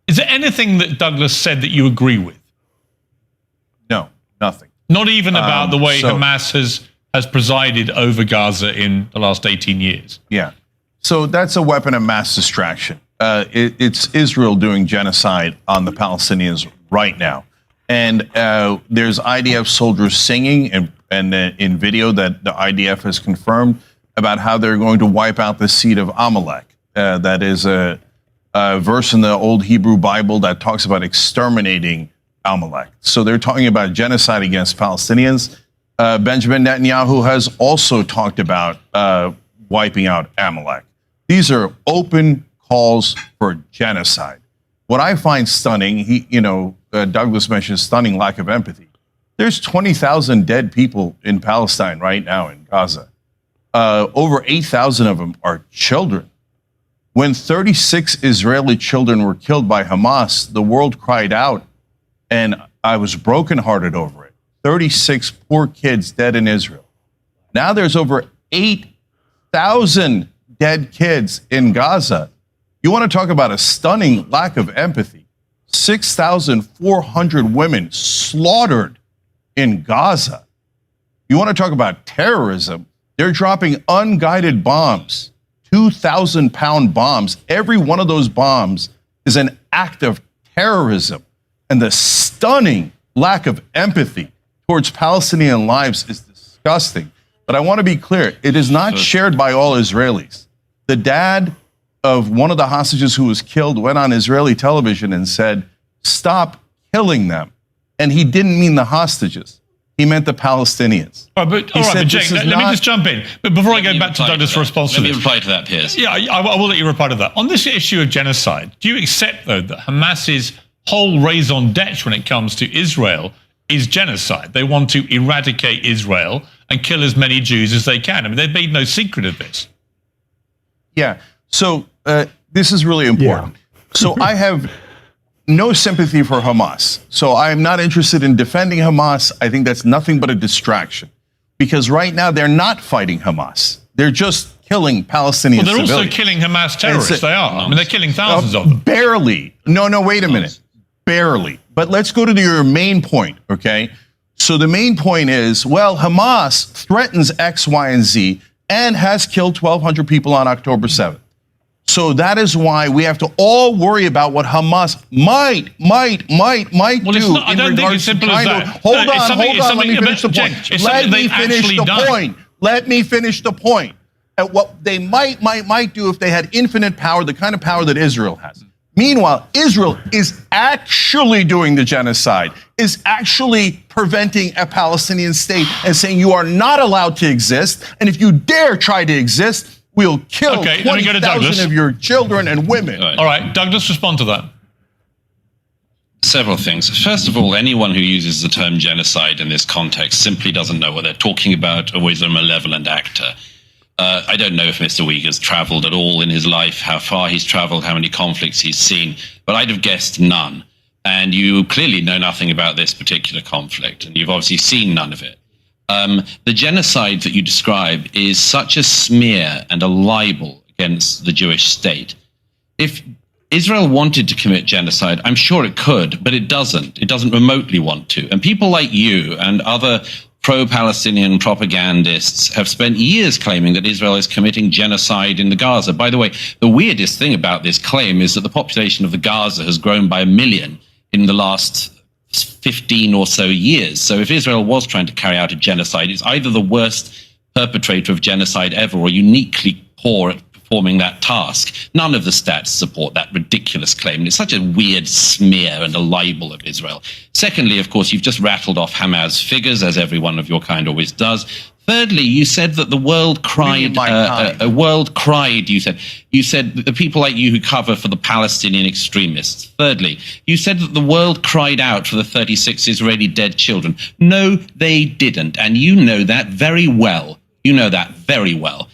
Is there anything that Douglas said that you agree with? No, nothing. Not even about the way Hamas has presided over Gaza in the last 18 years? Yeah. So that's a weapon of mass distraction. It's Israel doing genocide on the Palestinians right now. And there's IDF soldiers singing and in video that the IDF has confirmed about how they're going to wipe out the seed of Amalek. That is a verse in the old Hebrew Bible that talks about exterminating Amalek. So they're talking about genocide against Palestinians. Benjamin Netanyahu has also talked about wiping out Amalek. These are open calls for genocide. What I find stunning, Douglas mentioned stunning lack of empathy. There's 20,000 dead people in Palestine right now in Gaza. Over 8,000 of them are children. When 36 Israeli children were killed by Hamas, the world cried out, and I was brokenhearted over it. 36 poor kids dead in Israel. Now there's over 8,000 dead kids in Gaza. You want to talk about a stunning lack of empathy? 6,400 women slaughtered in Gaza. You want to talk about terrorism? They're dropping unguided bombs, 2,000-pound bombs. Every one of those bombs is an act of terrorism. And the stunning lack of empathy towards Palestinian lives is disgusting. But I want to be clear, it is not shared by all Israelis. The dad of one of the hostages who was killed went on Israeli television and said, stop killing them. And he didn't mean the hostages. He meant the Palestinians. All right, but Jake, let me just jump in. But before I go back to Douglas for response to this. Let me reply to that, Piers. Yeah, I will let you reply to that. On this issue of genocide, do you accept, though, that Hamas's whole raison d'etre when it comes to Israel is genocide? They want to eradicate Israel and kill as many Jews as they can. I mean, they've made no secret of this. Yeah. So this is really important. Yeah. So I have no sympathy for Hamas. So I am not interested in defending Hamas. I think that's nothing but a distraction. Because right now they're not fighting Hamas. They're just killing Palestinian civilians. They're also killing Hamas terrorists. They are. I mean, they're killing thousands of them. Barely. No, wait a minute. Barely. But let's go to your main point, okay? So the main point is, well, Hamas threatens X, Y, and Z and has killed 1,200 people on October 7th. So that is why we have to all worry about what Hamas might do. I don't think it's simple as that. Hold on. Let me finish the point. Let me finish the point. At what they might do if they had infinite power, the kind of power that Israel has. Meanwhile, Israel is actually doing the genocide, is actually preventing a Palestinian state and saying you are not allowed to exist. And if you dare try to exist, we'll kill 20,000 of your children and women. All right, Douglas, respond to that. Several things. First of all, anyone who uses the term genocide in this context simply doesn't know what they're talking about, or is a malevolent actor. I don't know if Mr. Uyghur's traveled at all in his life, how far he's traveled, how many conflicts he's seen, but I'd have guessed none. And you clearly know nothing about this particular conflict, and you've obviously seen none of it. The genocide that you describe is such a smear and a libel against the Jewish state. If Israel wanted to commit genocide, I'm sure it could, but it doesn't. It doesn't remotely want to. And people like you and other pro-Palestinian propagandists have spent years claiming that Israel is committing genocide in the Gaza. By the way, the weirdest thing about this claim is that the population of the Gaza has grown by 1 million in the last 15 or so years. So if Israel was trying to carry out a genocide, it's either the worst perpetrator of genocide ever or uniquely poor at performing that task. None of the stats support that ridiculous claim. And it's such a weird smear and a libel of Israel. Secondly, of course, you've just rattled off Hamas figures, as everyone of your kind always does. Thirdly, you said that the world cried. You said the people like you who cover for the Palestinian extremists. Thirdly, you said that the world cried out for the 36 Israeli dead children. No, they didn't, and you know that very well. You know that very well.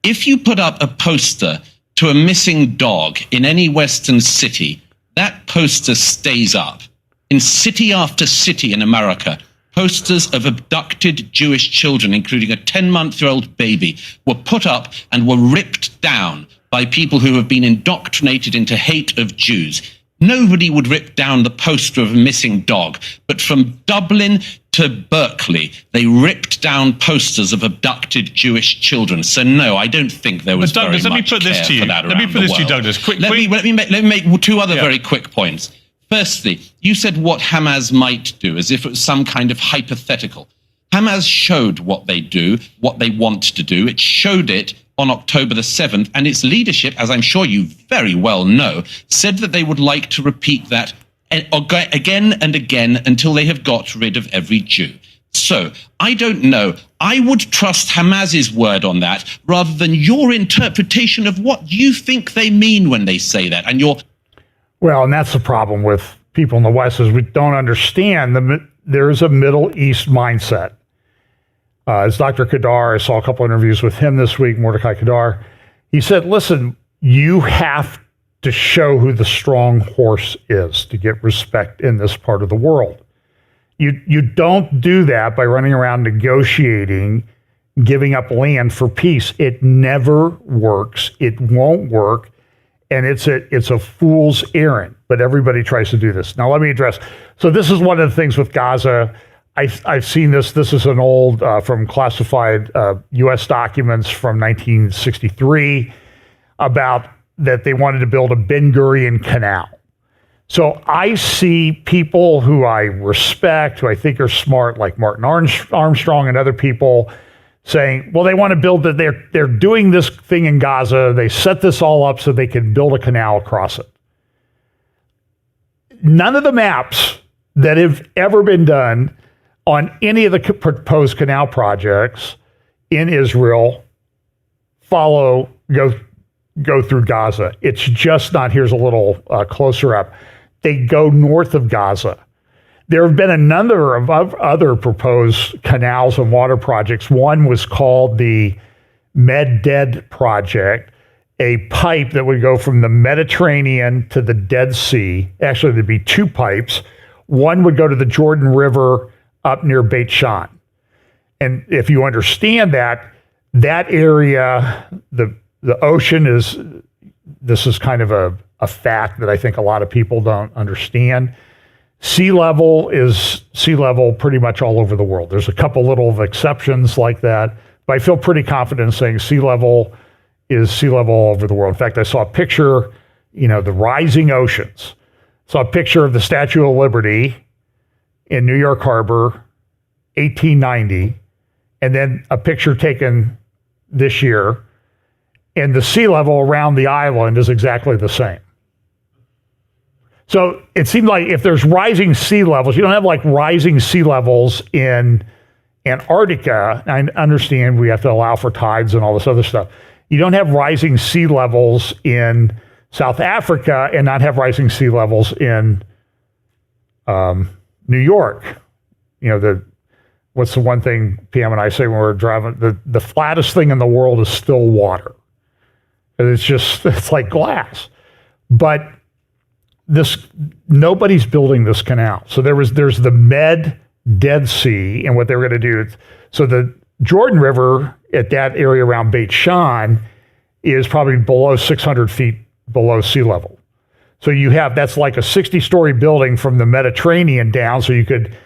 If you put up a poster to a missing dog in any Western city, that poster stays up. In city after city in America, posters of abducted Jewish children, including a 10-month-old baby, were put up and were ripped down by people who have been indoctrinated into hate of Jews. Nobody would rip down the poster of a missing dog, but from Dublin to Berkeley, they ripped down posters of abducted Jewish children. So no, I don't think there was Douglas, very much care for that around the world. Let me put this to you, Douglas. Let me make two other very quick points. Firstly, you said what Hamas might do, as if it was some kind of hypothetical. Hamas showed what they do, what they want to do. It showed it on October the 7th, and its leadership, as I'm sure you very well know, said that they would like to repeat that again and again until they have got rid of every Jew. So, I don't know. I would trust Hamas's word on that rather than your interpretation of what you think they mean when they say that. And Well, and that's the problem with people in the West is we don't understand there's a Middle East mindset. As Dr. Kadar, I saw a couple interviews with him this week, Mordecai Kadar. He said, listen, you have to show who the strong horse is to get respect in this part of the world. You don't do that by running around negotiating, giving up land for peace. It never works. It won't work. And it's a fool's errand, but everybody tries to do this. Now, let me address. So this is one of the things with Gaza. I've seen this. This is an old, from classified U.S. documents from 1963 about that they wanted to build a Ben Gurion canal. So I see people who I respect, who I think are smart, like Martin Armstrong and other people, saying, well, they want to build it. They're doing this thing in Gaza. They set this all up so they can build a canal across it. None of the maps that have ever been done on any of the proposed canal projects in Israel go through Gaza. It's just not. Here's a little closer up. They go north of Gaza. There have been a number of other proposed canals and water projects. One was called the Med-Dead Project, a pipe that would go from the Mediterranean to the Dead Sea. Actually, there'd be two pipes. One would go to the Jordan River up near Beit Shan. And if you understand that area, the ocean is, this is kind of a fact that I think a lot of people don't understand. Sea level is sea level pretty much all over the world. There's a couple little exceptions like that, but I feel pretty confident in saying sea level is sea level all over the world. In fact, I saw a picture, the rising oceans. Saw a picture of the Statue of Liberty in New York Harbor, 1890, and then a picture taken this year, and the sea level around the island is exactly the same. So it seemed like if there's rising sea levels, you don't have like rising sea levels in Antarctica. I understand we have to allow for tides and all this other stuff. You don't have rising sea levels in South Africa and not have rising sea levels in New York. What's the one thing PM and I say when we're driving? The flattest thing in the world is still water. It's like glass. But nobody's building this canal. So there's the Dead Sea, and what they were going to do. So the Jordan River at that area around Beit Shan is probably below 600 feet below sea level. So that's like a 60-story building from the Mediterranean down. So you could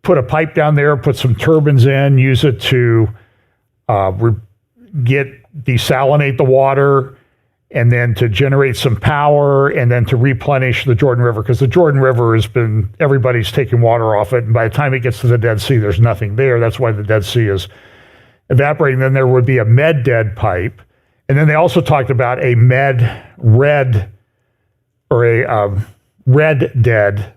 put a pipe down there, put some turbines in, use it to desalinate the water, and then to generate some power, and then to replenish the Jordan River, because the Jordan River everybody's taking water off it, and by the time it gets to the Dead Sea, there's nothing there. That's why the Dead Sea is evaporating. Then there would be a Med-Dead pipe, and then they also talked about a Red-Dead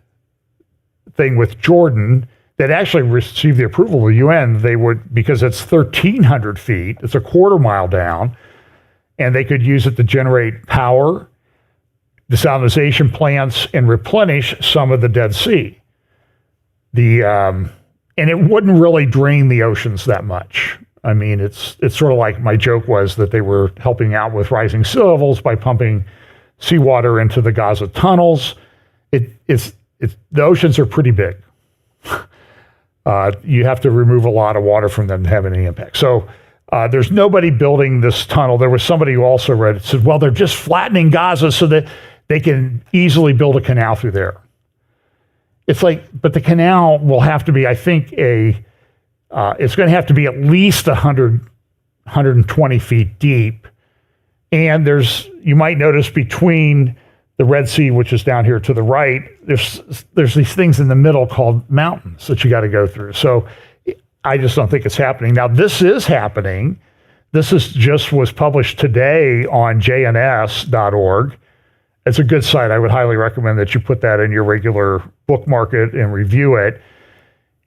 thing with Jordan that actually received the approval of the UN. They would, because it's 1,300 feet, it's a quarter mile down, and they could use it to generate power, desalination plants, and replenish some of the Dead Sea. And it wouldn't really drain the oceans that much. I mean, it's sort of like my joke was that they were helping out with rising sea levels by pumping seawater into the Gaza tunnels. The oceans are pretty big. You have to remove a lot of water from them to have any impact. So there's nobody building this tunnel. There was somebody who also said, well, they're just flattening Gaza so that they can easily build a canal through there. It's like, but the canal will have to be, I think, it's going to have to be at least 120 feet deep. And you might notice between the Red Sea, which is down here to the right, there's these things in the middle called mountains that you got to go through. So I just don't think it's happening. Now, this is happening. This was published today on jns.org. It's a good site. I would highly recommend that you put that in your regular bookmark it and review it.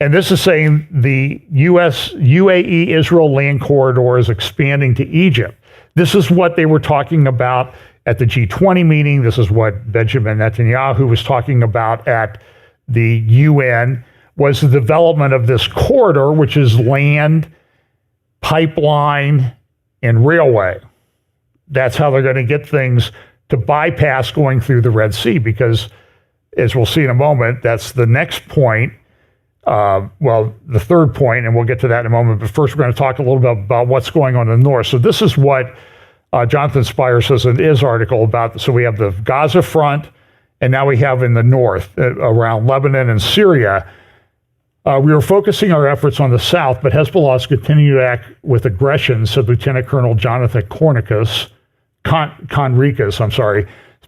And this is saying the UAE Israel land corridor is expanding to Egypt. This is what they were talking about at the G20 meeting. This is what Benjamin Netanyahu was talking about at the UN, was the development of this corridor, which is land, pipeline, and railway. That's how they're going to get things to bypass going through the Red Sea, because, as we'll see in a moment, that's the next point. The third point, and we'll get to that in a moment. But first, we're going to talk a little bit about what's going on in the north. So this is what Jonathan Spire says in his article about. So we have the Gaza front, and now we have in the north, around Lebanon and Syria. We are focusing our efforts on the south, but Hezbollah is continuing to act with aggression, said Lieutenant Colonel Jonathan Conricus,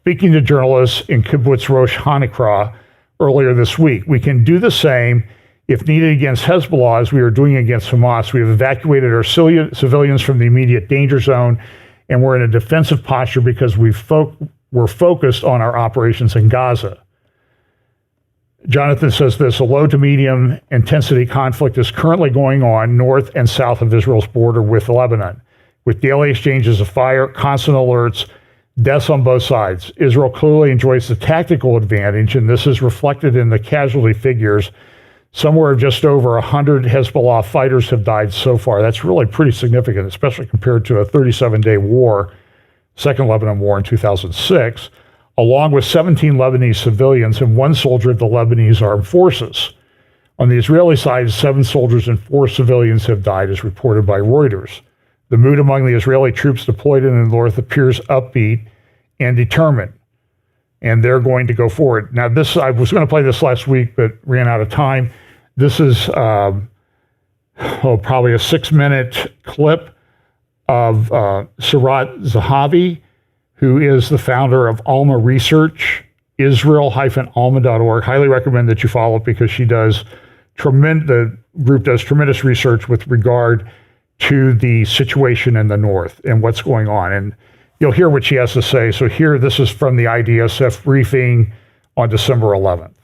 speaking to journalists in Kibbutz Rosh Hanikra earlier this week. We can do the same if needed against Hezbollah as we are doing against Hamas. We have evacuated our civilians from the immediate danger zone, and we're in a defensive posture because we're focused on our operations in Gaza. Jonathan says this: a low to medium intensity conflict is currently going on north and south of Israel's border with Lebanon, with daily exchanges of fire, constant alerts, deaths on both sides. Israel clearly enjoys the tactical advantage, and this is reflected in the casualty figures. Somewhere just over 100 Hezbollah fighters have died so far. That's really pretty significant, especially compared to a 37-day war, Second Lebanon War in 2006, along with 17 Lebanese civilians and 1 soldier of the Lebanese armed forces. On the Israeli side, 7 soldiers and 4 civilians have died, as reported by Reuters. The mood among the Israeli troops deployed in the north appears upbeat and determined, and they're going to go forward. Now, this, I was going to play this last week, but ran out of time. This is probably a 6-minute clip of Sarat Zahavi, who is the founder of Alma Research, Israel-alma.org. Highly recommend that you follow it because she does the group does tremendous research with regard to the situation in the north and what's going on. And you'll hear what she has to say. So here, this is from the IDSF briefing on December 11th.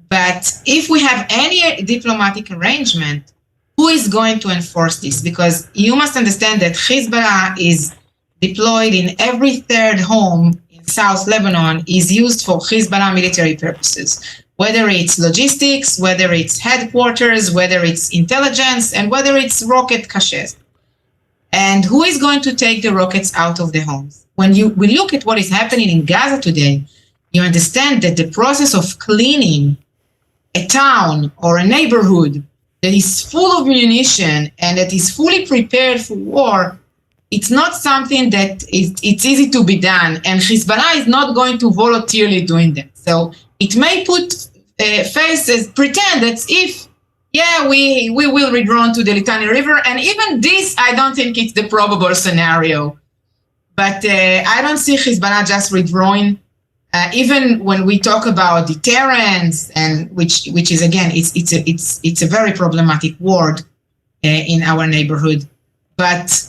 But if we have any diplomatic arrangement, who is going to enforce this? Because you must understand that Hezbollah is deployed in every third home in South Lebanon is used for Hezbollah military purposes, whether it's logistics, whether it's headquarters, whether it's intelligence, and whether it's rocket caches. And who is going to take the rockets out of the homes? When we look at what is happening in Gaza today, you understand that the process of cleaning a town or a neighborhood that is full of munition and that is fully prepared for war, it's not something that it's easy to be done. And Hezbollah is not going to voluntarily doing that. So it may put faces, pretend that if, we will withdraw to the Litani River. And even this, I don't think it's the probable scenario. But I don't see Hezbollah just withdrawing. Even when we talk about deterrence, and which is again, it's a very problematic word in our neighborhood. But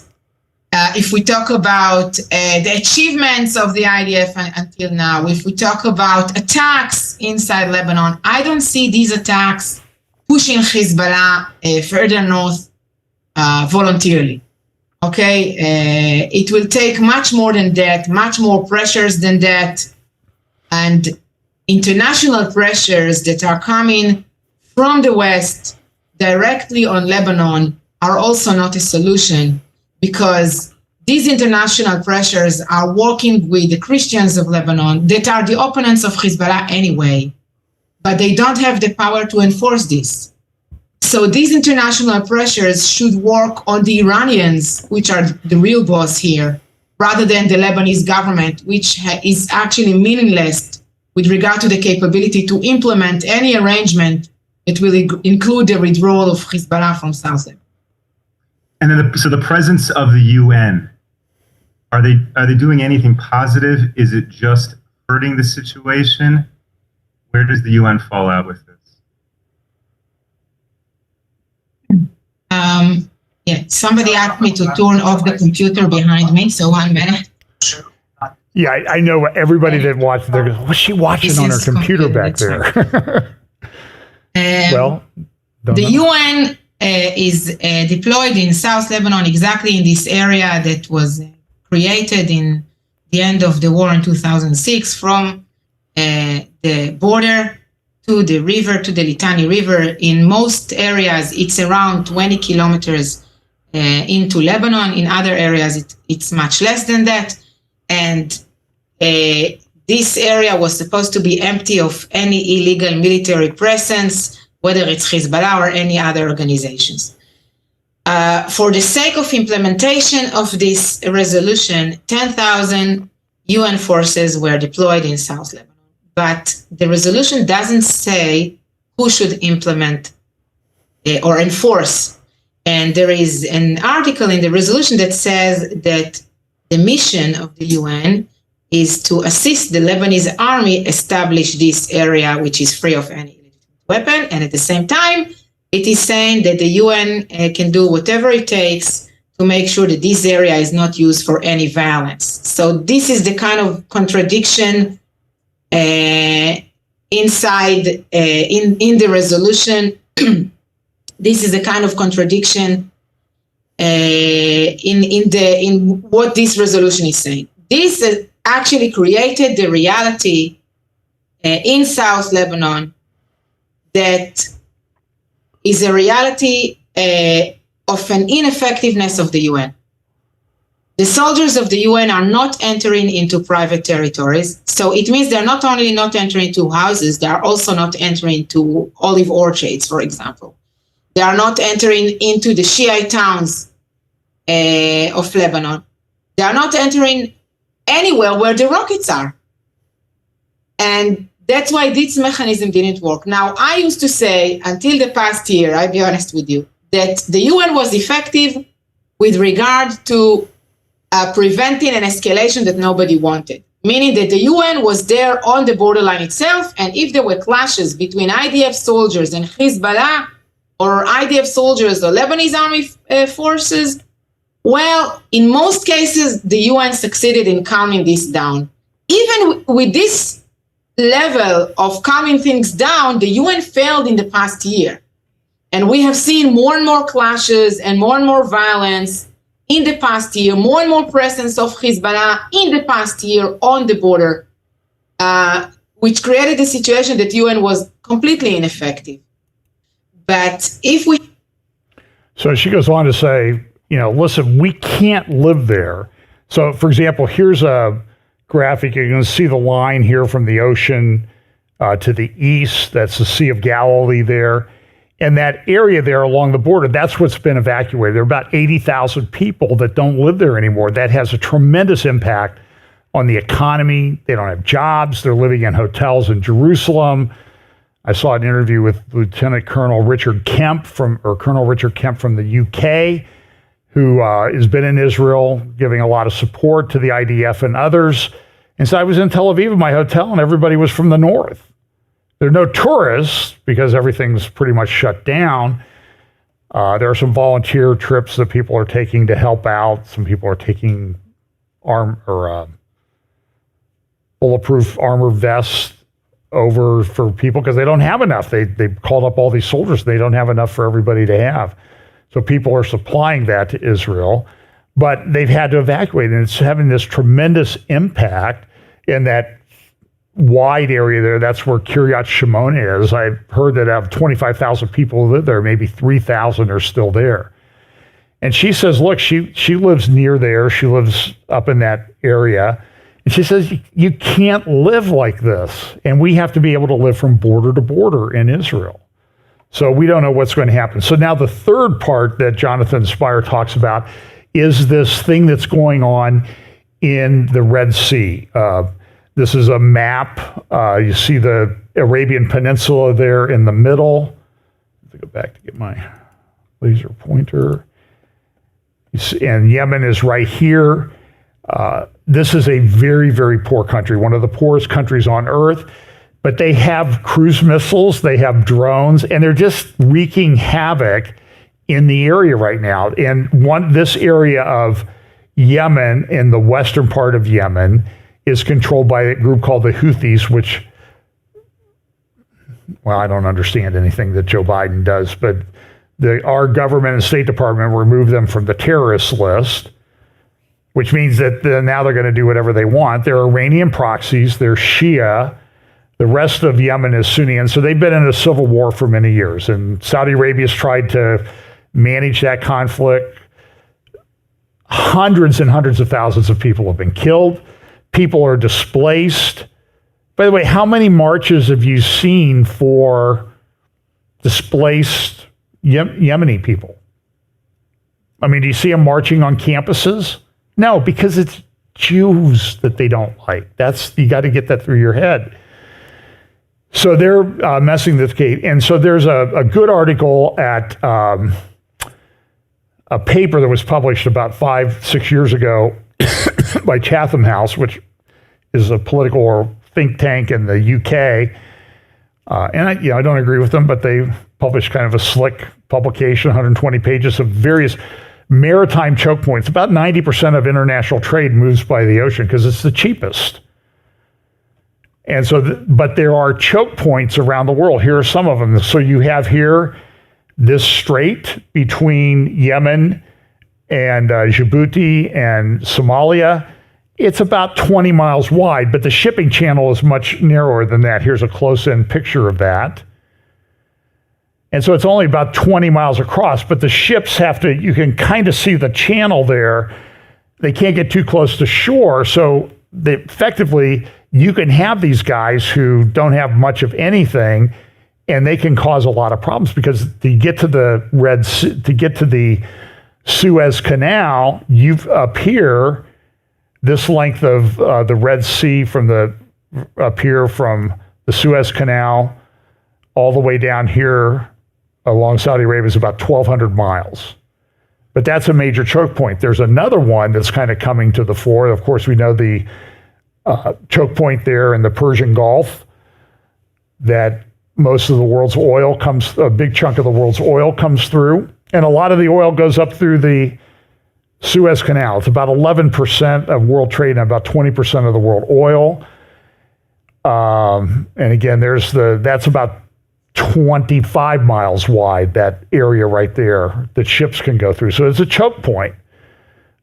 if we talk about the achievements of the IDF until now, if we talk about attacks inside Lebanon, I don't see these attacks pushing Hezbollah further north voluntarily. Okay, it will take much more than that, much more pressures than that. And international pressures that are coming from the West directly on Lebanon are also not a solution, because these international pressures are working with the Christians of Lebanon that are the opponents of Hezbollah anyway, but they don't have the power to enforce this. So these international pressures should work on the Iranians, which are the real boss here, rather than the Lebanese government, which is actually meaningless with regard to the capability to implement any arrangement that will include the withdrawal of Hezbollah from South Lebanon. And then, so the presence of the UN, are they doing anything positive? Is it just hurting the situation? Where does the UN fall out with this? Somebody asked me to turn off the computer behind me, so 1 minute. Yeah, I know everybody that watched, they're going, what's she watching on her computer back there? Well, the UN is deployed in South Lebanon, exactly in this area that was created in the end of the war in 2006, from the border to the river, to the Litani River. In most areas, it's around 20 kilometers into Lebanon. In other areas, it's much less than that. And this area was supposed to be empty of any illegal military presence, whether it's Hezbollah or any other organizations. For the sake of implementation of this resolution, 10,000 UN forces were deployed in South Lebanon. But the resolution doesn't say who should implement or enforce. And there is an article in the resolution that says that the mission of the UN is to assist the Lebanese army establish this area which is free of any weapon. And at the same time, it is saying that the UN can do whatever it takes to make sure that this area is not used for any violence. So this is the kind of contradiction inside in the resolution. This is the kind of contradiction in what this resolution is saying. This actually created the reality in South Lebanon that is a reality of an ineffectiveness of the UN. The soldiers of the UN are not entering into private territories. So it means they're not only not entering into houses, they are also not entering into olive orchards, for example. They are not entering into the Shiite towns of Lebanon. They are not entering anywhere where the rockets are. And that's why this mechanism didn't work. Now, I used to say, until the past year, I'll be honest with you, that the UN was effective with regard to preventing an escalation that nobody wanted, meaning that the UN was there on the borderline itself, and if there were clashes between IDF soldiers and Hezbollah, or IDF soldiers or Lebanese army forces, well, in most cases, the UN succeeded in calming this down. Even with this level of calming things down, the UN failed in the past year. And we have seen more and more clashes and more violence in the past year, more and more presence of Hezbollah in the past year on the border, which created a situation that UN was completely ineffective. But if we... So she goes on to say, listen, we can't live there. So, for example, here's a graphic. You're going to see the line here from the ocean to the east. That's the Sea of Galilee there. And that area there along the border, that's what's been evacuated. There are about 80,000 people that don't live there anymore. That has a tremendous impact on the economy. They don't have jobs. They're living in hotels in Jerusalem. I saw an interview with Colonel Richard Kemp from the UK, who has been in Israel, giving a lot of support to the IDF and others. And so I was in Tel Aviv in my hotel, and everybody was from the north. There are no tourists because everything's pretty much shut down. There are some volunteer trips that people are taking to help out. Some people are taking bulletproof armor vests over for people because they don't have enough. They called up all these soldiers. They don't have enough for everybody to have. So people are supplying that to Israel, but they've had to evacuate, and it's having this tremendous impact in that wide area there. That's where Kiryat Shimon is. I've heard that out of 25,000 people who live there, maybe 3,000 are still there. And she says, look, she lives near there. She lives up in that area. And she says, you can't live like this. And we have to be able to live from border to border in Israel. So we don't know what's going to happen. So now the third part that Jonathan Spire talks about is this thing that's going on in the Red Sea. This is a map. You see the Arabian Peninsula there in the middle. Let me go back to get my laser pointer. And Yemen is right here. This is a very, very poor country, one of the poorest countries on earth. But they have cruise missiles, they have drones, and they're just wreaking havoc in the area right now. And this area of Yemen, in the western part of Yemen, is controlled by a group called the Houthis, which, well, I don't understand anything that Joe Biden does, but our government and State Department removed them from the terrorist list, which means that now they're going to do whatever they want. They're Iranian proxies, they're Shia. The rest of Yemen is Sunni, and so they've been in a civil war for many years. And Saudi Arabia's tried to manage that conflict. Hundreds and hundreds of thousands of people have been killed. People are displaced. By the way, how many marches have you seen for displaced Yemeni people? I mean, do you see them marching on campuses? No, because it's Jews that they don't like. You got to get that through your head. So they're messing this gate. And so there's a good article at a paper that was published about 5-6 years ago by Chatham House, which is a political think tank in the UK. And I don't agree with them, but they published kind of a slick publication, 120 pages of various maritime choke points. About 90% of international trade moves by the ocean because it's the cheapest. And so, but there are choke points around the world. Here are some of them. So you have here this strait between Yemen and Djibouti and Somalia. It's about 20 miles wide, but the shipping channel is much narrower than that. Here's a close-in picture of that. And so it's only about 20 miles across, but the ships have to, you can kind of see the channel there. They can't get too close to shore, so effectively, you can have these guys who don't have much of anything, and they can cause a lot of problems because to get to the to get to the Suez Canal, you've up here, this length of the Red Sea up here from the Suez Canal all the way down here along Saudi Arabia is about 1,200 miles. But that's a major choke point. There's another one that's kind of coming to the fore. Of course, we know the choke point there in the Persian Gulf, that most of the world's oil a big chunk of the world's oil comes through. And a lot of the oil goes up through the Suez Canal. It's about 11% of world trade and about 20% of the world oil. And again, that's about 25 miles wide, that area right there that ships can go through. So it's a choke point.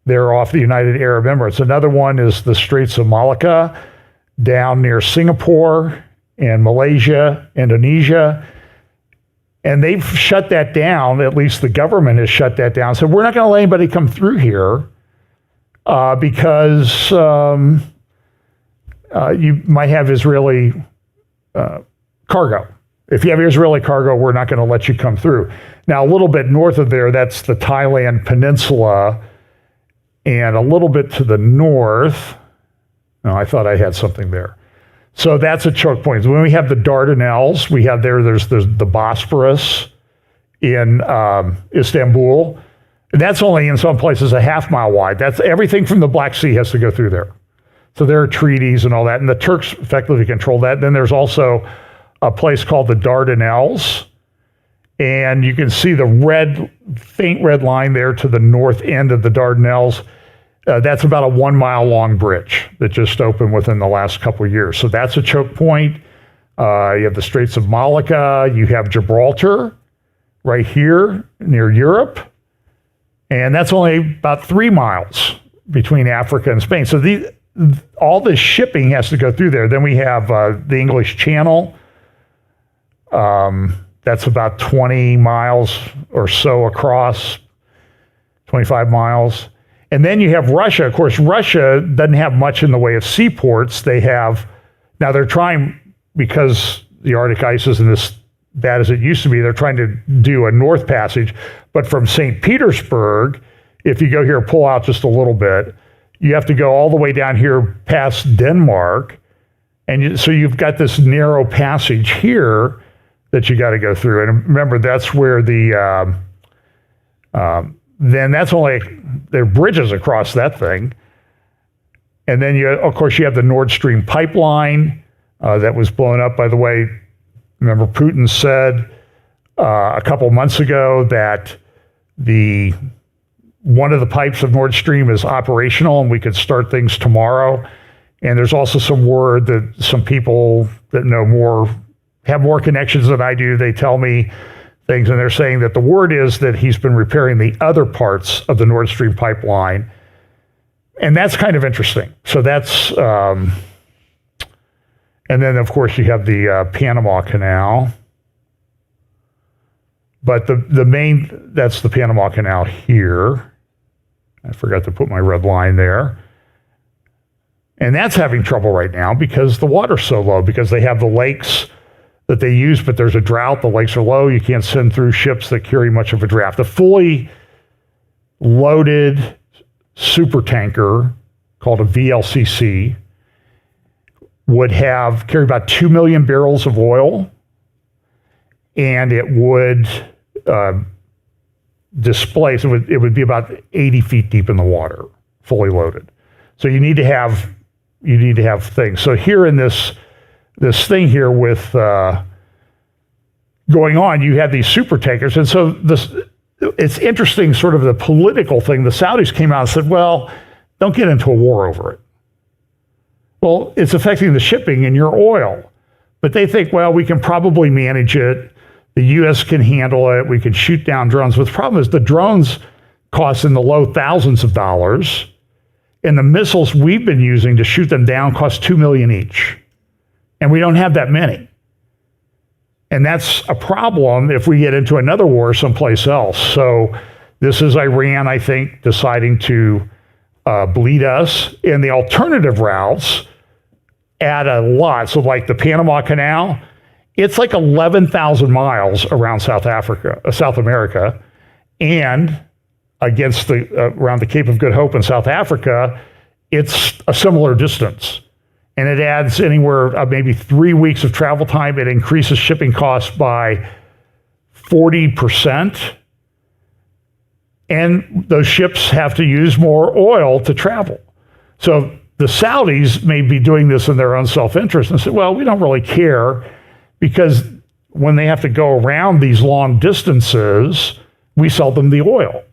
They're off the United Arab Emirates. Another one is the Straits of Malacca down near Singapore and Malaysia, Indonesia. And they've shut that down. At least the government has shut that down. So we're not going to let anybody come through here because you might have Israeli cargo. If you have Israeli cargo, we're not going to let you come through. Now, a little bit north of there, that's the Thailand Peninsula. And a little bit to the north, no, I thought I had something there. So that's a choke point. When we have the Dardanelles, there's the Bosporus in Istanbul. And that's only in some places a half mile wide. That's everything from the Black Sea has to go through there. So there are treaties and all that. And the Turks effectively control that. Then there's also a place called the Dardanelles. And you can see the faint red line there to the north end of the Dardanelles. That's about a 1 mile long bridge that just opened within the last couple of years. So that's a choke point. You have the Straits of Malacca. You have Gibraltar right here near Europe. And that's only about 3 miles between Africa and Spain. So all this shipping has to go through there. Then we have the English Channel. That's about 20 miles or so across, 25 miles. And then you have Russia. Of course, Russia doesn't have much in the way of seaports. Now they're trying, because the Arctic ice isn't as bad as it used to be, they're trying to do a North Passage. But from St. Petersburg, if you go here, pull out just a little bit, you have to go all the way down here past Denmark. And so you've got this narrow passage here that you got to go through. And remember, that's where then that's only, there are bridges across that thing. And then of course, you have the Nord Stream pipeline that was blown up. By the way, remember Putin said a couple months ago that one of the pipes of Nord Stream is operational and we could start things tomorrow. And there's also some word that some people that know more, have more connections than I do. They tell me things, and they're saying that the word is that he's been repairing the other parts of the Nord Stream pipeline. And that's kind of interesting. So that's, and then of course you have the Panama Canal. But that's the Panama Canal here. I forgot to put my red line there. And that's having trouble right now because the water's so low, because they have the lakes that they use, but there's a drought. The lakes are low. You can't send through ships that carry much of a draft. The fully loaded super tanker called a VLCC would carry about 2 million barrels of oil, and it would displace, it would be about 80 feet deep in the water, fully loaded. So you need to have things. So here in this thing here with going on, you have these super tankers, and so it's interesting, sort of the political thing. The Saudis came out and said, well, don't get into a war over it. Well, it's affecting the shipping and your oil. But they think, well, we can probably manage it. The U.S. can handle it. We can shoot down drones. But the problem is the drones cost in the low thousands of dollars, and the missiles we've been using to shoot them down cost $2 million each. And we don't have that many. And that's a problem if we get into another war someplace else. So this is Iran, I think, deciding to bleed us. And the alternative routes add a lot. So like the Panama Canal, it's like 11,000 miles around South America, and against around the Cape of Good Hope in South Africa, it's a similar distance. And it adds anywhere maybe 3 weeks of travel time. It increases shipping costs by 40%. And those ships have to use more oil to travel. So the Saudis may be doing this in their own self-interest and say, well, we don't really care, because when they have to go around these long distances, we sell them the oil.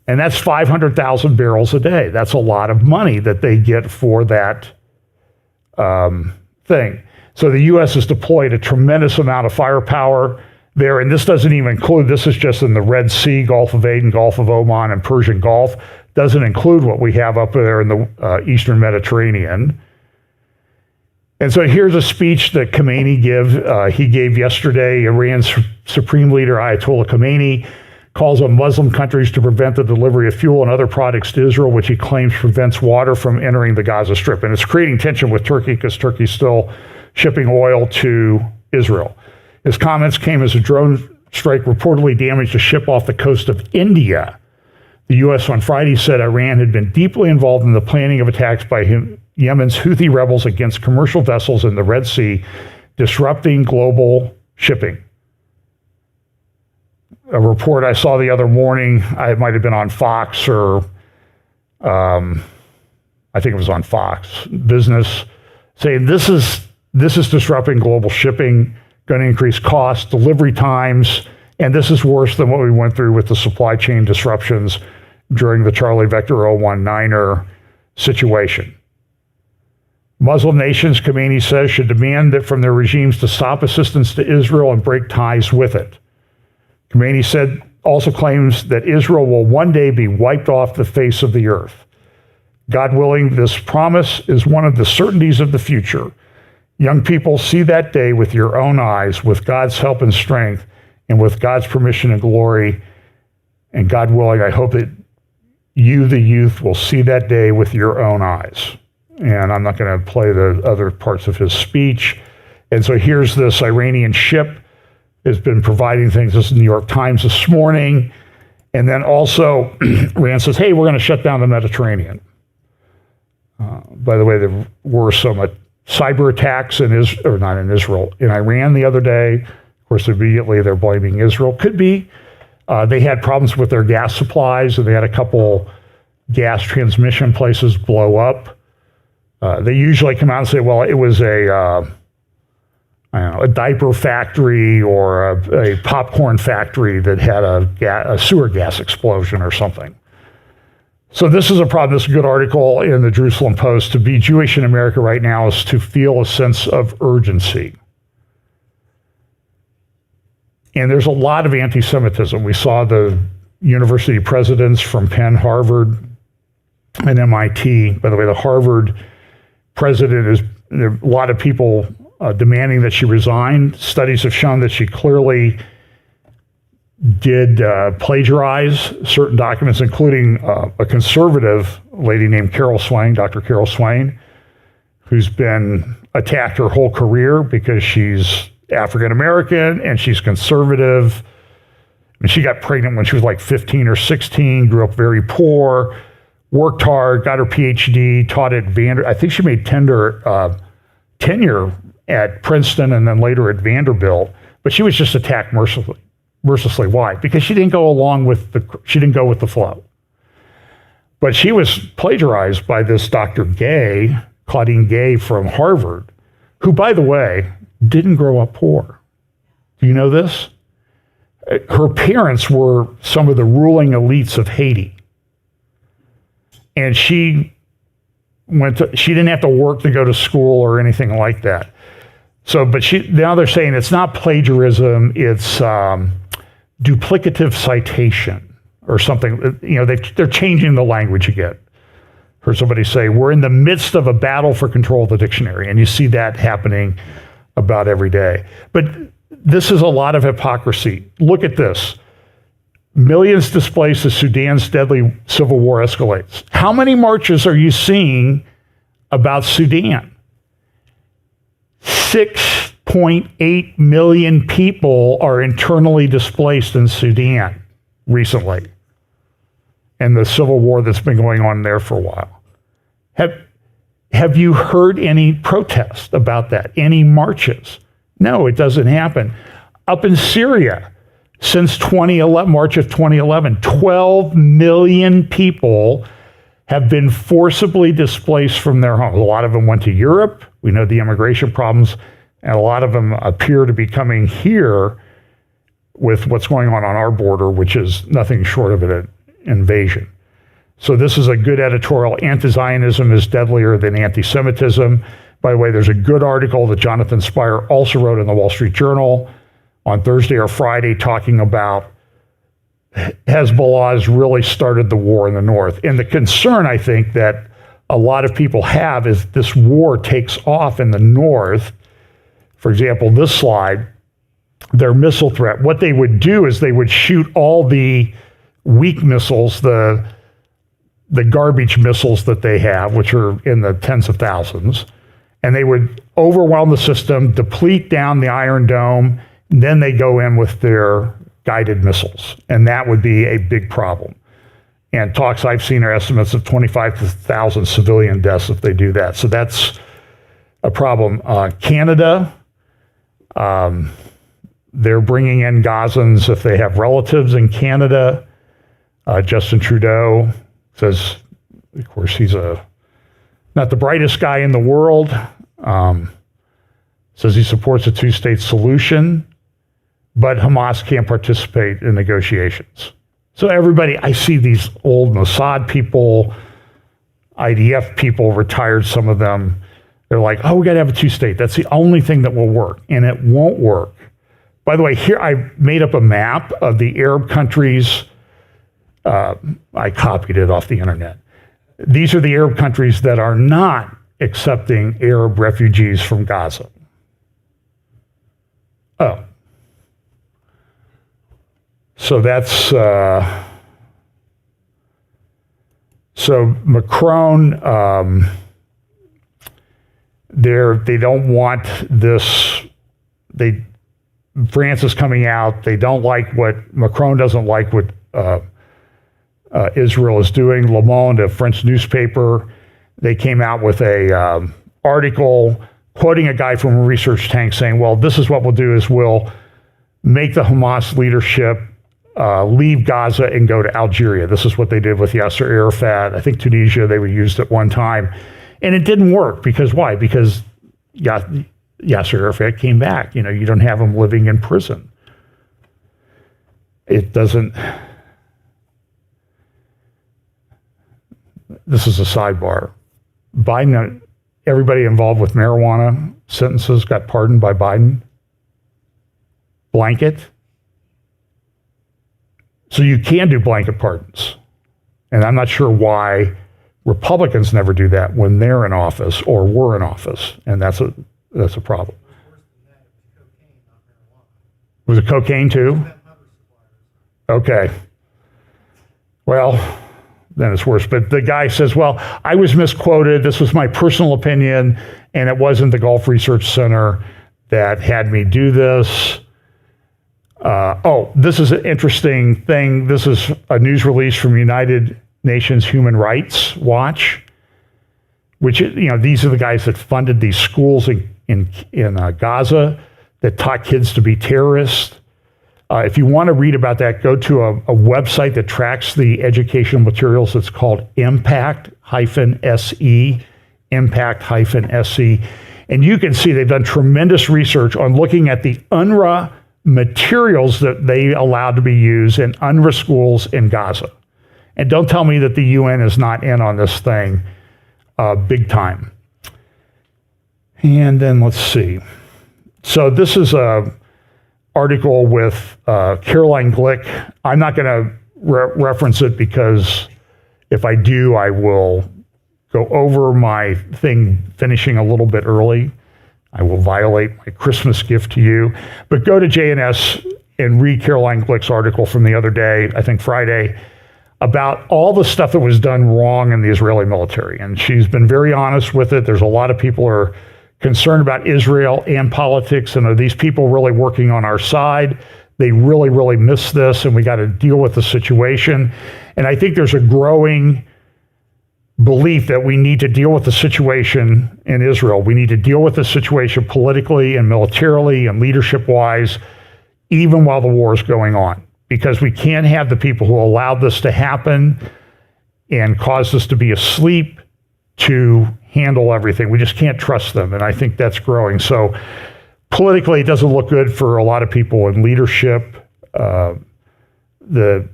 And that's 500,000 barrels a day. That's a lot of money that they get for that thing. So the U.S. has deployed a tremendous amount of firepower there, and this doesn't even include, this is just in the Red Sea, Gulf of Aden, Gulf of Oman, and Persian Gulf. Doesn't include what we have up there in the Eastern Mediterranean. And so here's a speech that Khamenei he gave yesterday. Iran's Supreme Leader Ayatollah Khamenei calls on Muslim countries to prevent the delivery of fuel and other products to Israel, which he claims prevents water from entering the Gaza Strip. And it's creating tension with Turkey because Turkey's still shipping oil to Israel. His comments came as a drone strike reportedly damaged a ship off the coast of India. The U.S. on Friday said Iran had been deeply involved in the planning of attacks by Yemen's Houthi rebels against commercial vessels in the Red Sea, disrupting global shipping. A report I saw the other morning, it might have been on Fox or I think it was on Fox Business, saying this is disrupting global shipping, going to increase costs, delivery times, and this is worse than what we went through with the supply chain disruptions during the Charlie Vector 019er situation. Muslim nations, Khamenei says, should demand that from their regimes to stop assistance to Israel and break ties with it. Khamenei also claims that Israel will one day be wiped off the face of the earth. God willing, this promise is one of the certainties of the future. Young people, see that day with your own eyes, with God's help and strength, and with God's permission and glory. And God willing, I hope that you, the youth, will see that day with your own eyes. And I'm not going to play the other parts of his speech. And so here's this Iranian ship has been providing things. This is the New York Times this morning. And then also, Iran says, hey, we're going to shut down the Mediterranean. By the way, there were some cyber attacks in Iran the other day. Of course, immediately they're blaming Israel. Could be. They had problems with their gas supplies, and they had a couple gas transmission places blow up. They usually come out and say, well, it was a diaper factory or a popcorn factory that had a sewer gas explosion or something. So this is a problem. This is a good article in the Jerusalem Post. To be Jewish in America right now is to feel a sense of urgency. And there's a lot of anti-Semitism. We saw the university presidents from Penn, Harvard, and MIT. By the way, the Harvard president there are a lot of people demanding that she resign. Studies have shown that she clearly did plagiarize certain documents, including a conservative lady named Carol Swain, Dr. Carol Swain, who's been attacked her whole career because she's African American and she's conservative. I mean, she got pregnant when she was like 15 or 16, grew up very poor, worked hard, got her PhD, taught at I think she made tenure at Princeton and then later at Vanderbilt, but she was just attacked mercilessly. Why? Because she didn't go with the flow. But she was plagiarized by this Dr. Gay, Claudine Gay from Harvard, who, by the way, didn't grow up poor. Do you know this? Her parents were some of the ruling elites of Haiti. And she didn't have to work to go to school or anything like that. So, but now they're saying it's not plagiarism, it's duplicative citation or something. You know, they're changing the language again. Heard somebody say, we're in the midst of a battle for control of the dictionary. And you see that happening about every day. But this is a lot of hypocrisy. Look at this. Millions displaced as Sudan's deadly civil war escalates. How many marches are you seeing about Sudan? 6.8 million people are internally displaced in Sudan recently, and the civil war that's been going on there for a while. Have you heard any protest about that? Any marches? No, it doesn't happen. Up in Syria, since 2011, March of 2011, 12 million people have been forcibly displaced from their homes. A lot of them went to Europe. We know the immigration problems, and a lot of them appear to be coming here with what's going on our border, which is nothing short of an invasion. So this is a good editorial. Anti-Zionism is deadlier than anti-Semitism. By the way, there's a good article that Jonathan Spire also wrote in the Wall Street Journal on Thursday or Friday talking about Hezbollah has really started the war in the north. And the concern, I think, that a lot of people have is this war takes off in the north. For example, this slide, their missile threat. What they would do is they would shoot all the weak missiles, the garbage missiles that they have, which are in the tens of thousands, and they would overwhelm the system, deplete down the Iron Dome, and then they go in with their guided missiles. And that would be a big problem. And talks I've seen are estimates of 25,000 civilian deaths if they do that. So that's a problem. Canada, they're bringing in Gazans if they have relatives in Canada. Justin Trudeau says, of course, he's not the brightest guy in the world. Says he supports a two-state solution, but Hamas can't participate in negotiations. So everybody, I see these old Mossad people, IDF people, retired, some of them, they're like, oh, we got to have a two-state. That's the only thing that will work, and it won't work. By the way, here I made up a map of the Arab countries. I copied it off the internet. These are the Arab countries that are not accepting Arab refugees from Gaza. Oh. So that's, so Macron, they don't want this, France is coming out, they don't like what, Macron doesn't like what Israel is doing. Le Monde, a French newspaper, they came out with a article quoting a guy from a research tank saying, well, this is what we'll do is we'll make the Hamas leadership leave Gaza and go to Algeria. This is what they did with Yasser Arafat. I think Tunisia, they were used at one time. And it didn't work because why? Because Yasser Arafat came back. You know, you don't have him living in prison. It doesn't. This is a sidebar. Biden, everybody involved with marijuana sentences got pardoned by Biden. Blanket. So you can do blanket pardons. And I'm not sure why Republicans never do that when they're in office or were in office. And that's a problem. Was it cocaine too? Okay. Well, then it's worse. But the guy says, well, I was misquoted. This was my personal opinion, and it wasn't the Gulf Research Center that had me do this. This is an interesting thing. This is a news release from United Nations Human Rights Watch, which, you know, these are the guys that funded these schools in Gaza that taught kids to be terrorists. If you want to read about that, go to a website that tracks the educational materials. It's called Impact-SE, Impact-SE. And you can see they've done tremendous research on looking at the UNRWA materials that they allowed to be used in UNRWA schools in Gaza. And don't tell me that the UN is not in on this thing big time. And then let's see. So this is a article with Caroline Glick. I'm not going to reference it because if I do, I will go over my thing finishing a little bit early. I will violate my Christmas gift to you. But go to JNS and read Caroline Glick's article from the other day, I think Friday, about all the stuff that was done wrong in the Israeli military. And she's been very honest with it. There's a lot of people who are concerned about Israel and politics, and are these people really working on our side? They really, really miss this, and we got to deal with the situation. And I think there's a growing belief that we need to deal with the situation in Israel. We need to deal with the situation politically and militarily and leadership-wise, even while the war is going on, because we can't have the people who allowed this to happen and caused us to be asleep to handle everything. We just can't trust them, and I think that's growing. So politically, it doesn't look good for a lot of people in leadership. The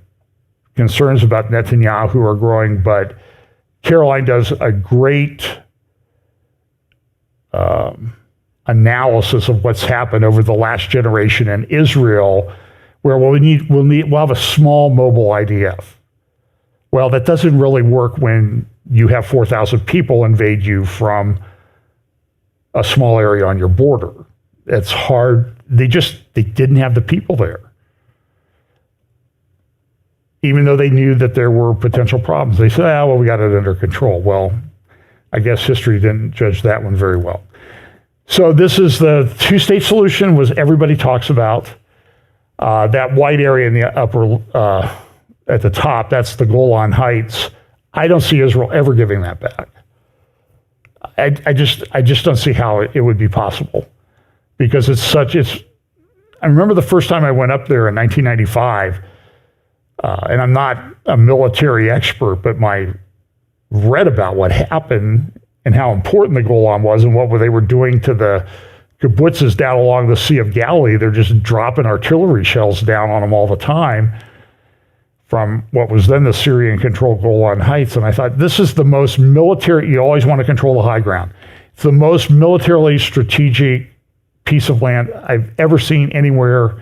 concerns about Netanyahu are growing, but Caroline does a great analysis of what's happened over the last generation in Israel, where we'll have a small mobile IDF. Well, that doesn't really work when you have 4,000 people invade you from a small area on your border. It's hard. They didn't have the people there, even though they knew that there were potential problems. They said, well, we got it under control. Well, I guess history didn't judge that one very well. So this is the two-state solution, was everybody talks about. That white area in the upper, at the top, that's the Golan Heights. I don't see Israel ever giving that back. I just don't see how it would be possible, because I remember the first time I went up there in 1995, and I'm not a military expert, but read about what happened and how important the Golan was and what they were doing to the kibbutzes down along the Sea of Galilee. They're just dropping artillery shells down on them all the time from what was then the Syrian-controlled Golan Heights. And I thought, this is the most military, you always want to control the high ground. It's the most militarily strategic piece of land I've ever seen anywhere,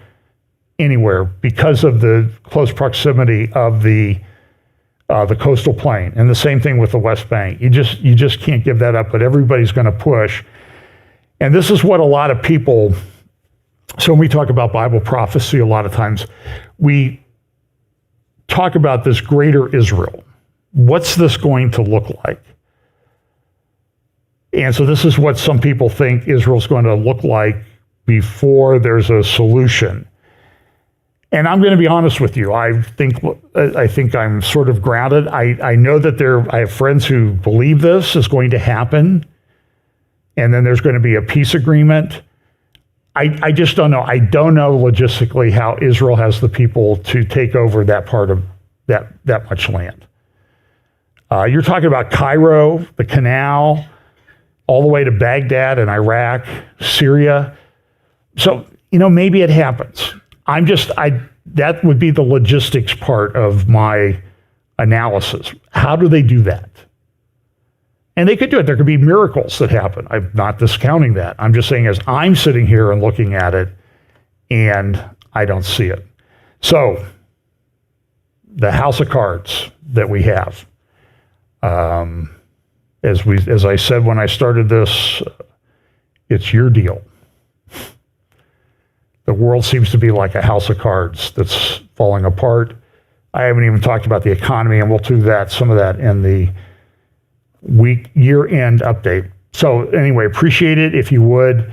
because of the close proximity of the coastal plain. And the same thing with the West Bank. You just can't give that up, but everybody's going to push. And this is what a lot of people, so when we talk about Bible prophecy, a lot of times we talk about this greater Israel. What's this going to look like? And so this is what some people think Israel's going to look like before there's a solution. And I'm going to be honest with you. I think I'm sort of grounded. I know that I have friends who believe this is going to happen, and then there's going to be a peace agreement. I just don't know. I don't know logistically how Israel has the people to take over that part of that much land. You're talking about Cairo, the canal, all the way to Baghdad and Iraq, Syria. So, maybe it happens. That would be the logistics part of my analysis. How do they do that? And they could do it. There could be miracles that happen. I'm not discounting that. I'm just saying, as I'm sitting here and looking at it, and I don't see it. So, the house of cards that we have, as I said when I started this, it's your deal. The world seems to be like a house of cards that's falling apart. I haven't even talked about the economy, and we'll do some of that in the year-end update. So anyway, appreciate it if you would.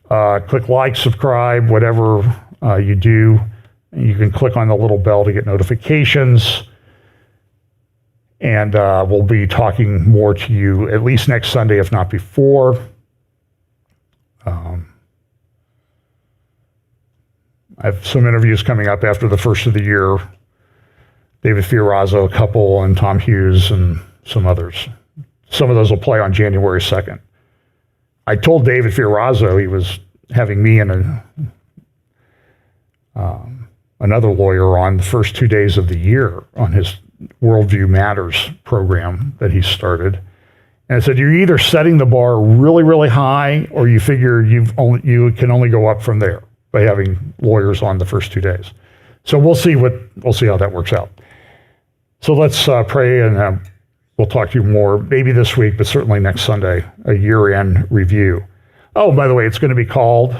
Click like, subscribe, whatever you do. You can click on the little bell to get notifications. And we'll be talking more to you at least next Sunday, if not before. I have some interviews coming up after the first of the year. David Fiorazo, a couple, and Tom Hughes, and some others. Some of those will play on January 2nd. I told David Fiorazo he was having me and another lawyer on the first 2 days of the year on his Worldview Matters program that he started. And I said, you're either setting the bar really, really high, or you figure you can only go up from there by having lawyers on the first 2 days. So we'll see how that works out. So let's pray, and we'll talk to you more, maybe this week, but certainly next Sunday, a year-end review. Oh, by the way, it's going to be called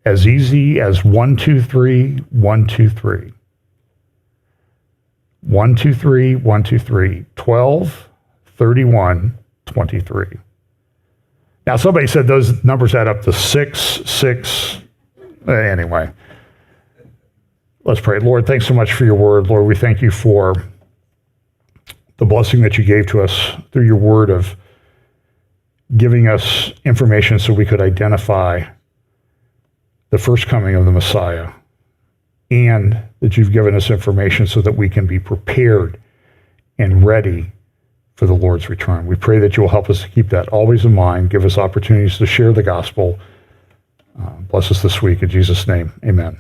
As Easy as 1, 2, 3, 1, 2, 3. 1, 2, 3, 1, 2, 3, 12, 31, 23. Now, somebody said those numbers add up to 6, 6. Anyway, let's pray. Lord, thanks so much for your word. Lord, we thank you for the blessing that you gave to us through your word of giving us information so we could identify the first coming of the Messiah, and that you've given us information so that we can be prepared and ready for the Lord's return. We pray that you will help us to keep that always in mind, give us opportunities to share the gospel. Bless us this week. In Jesus' name, amen.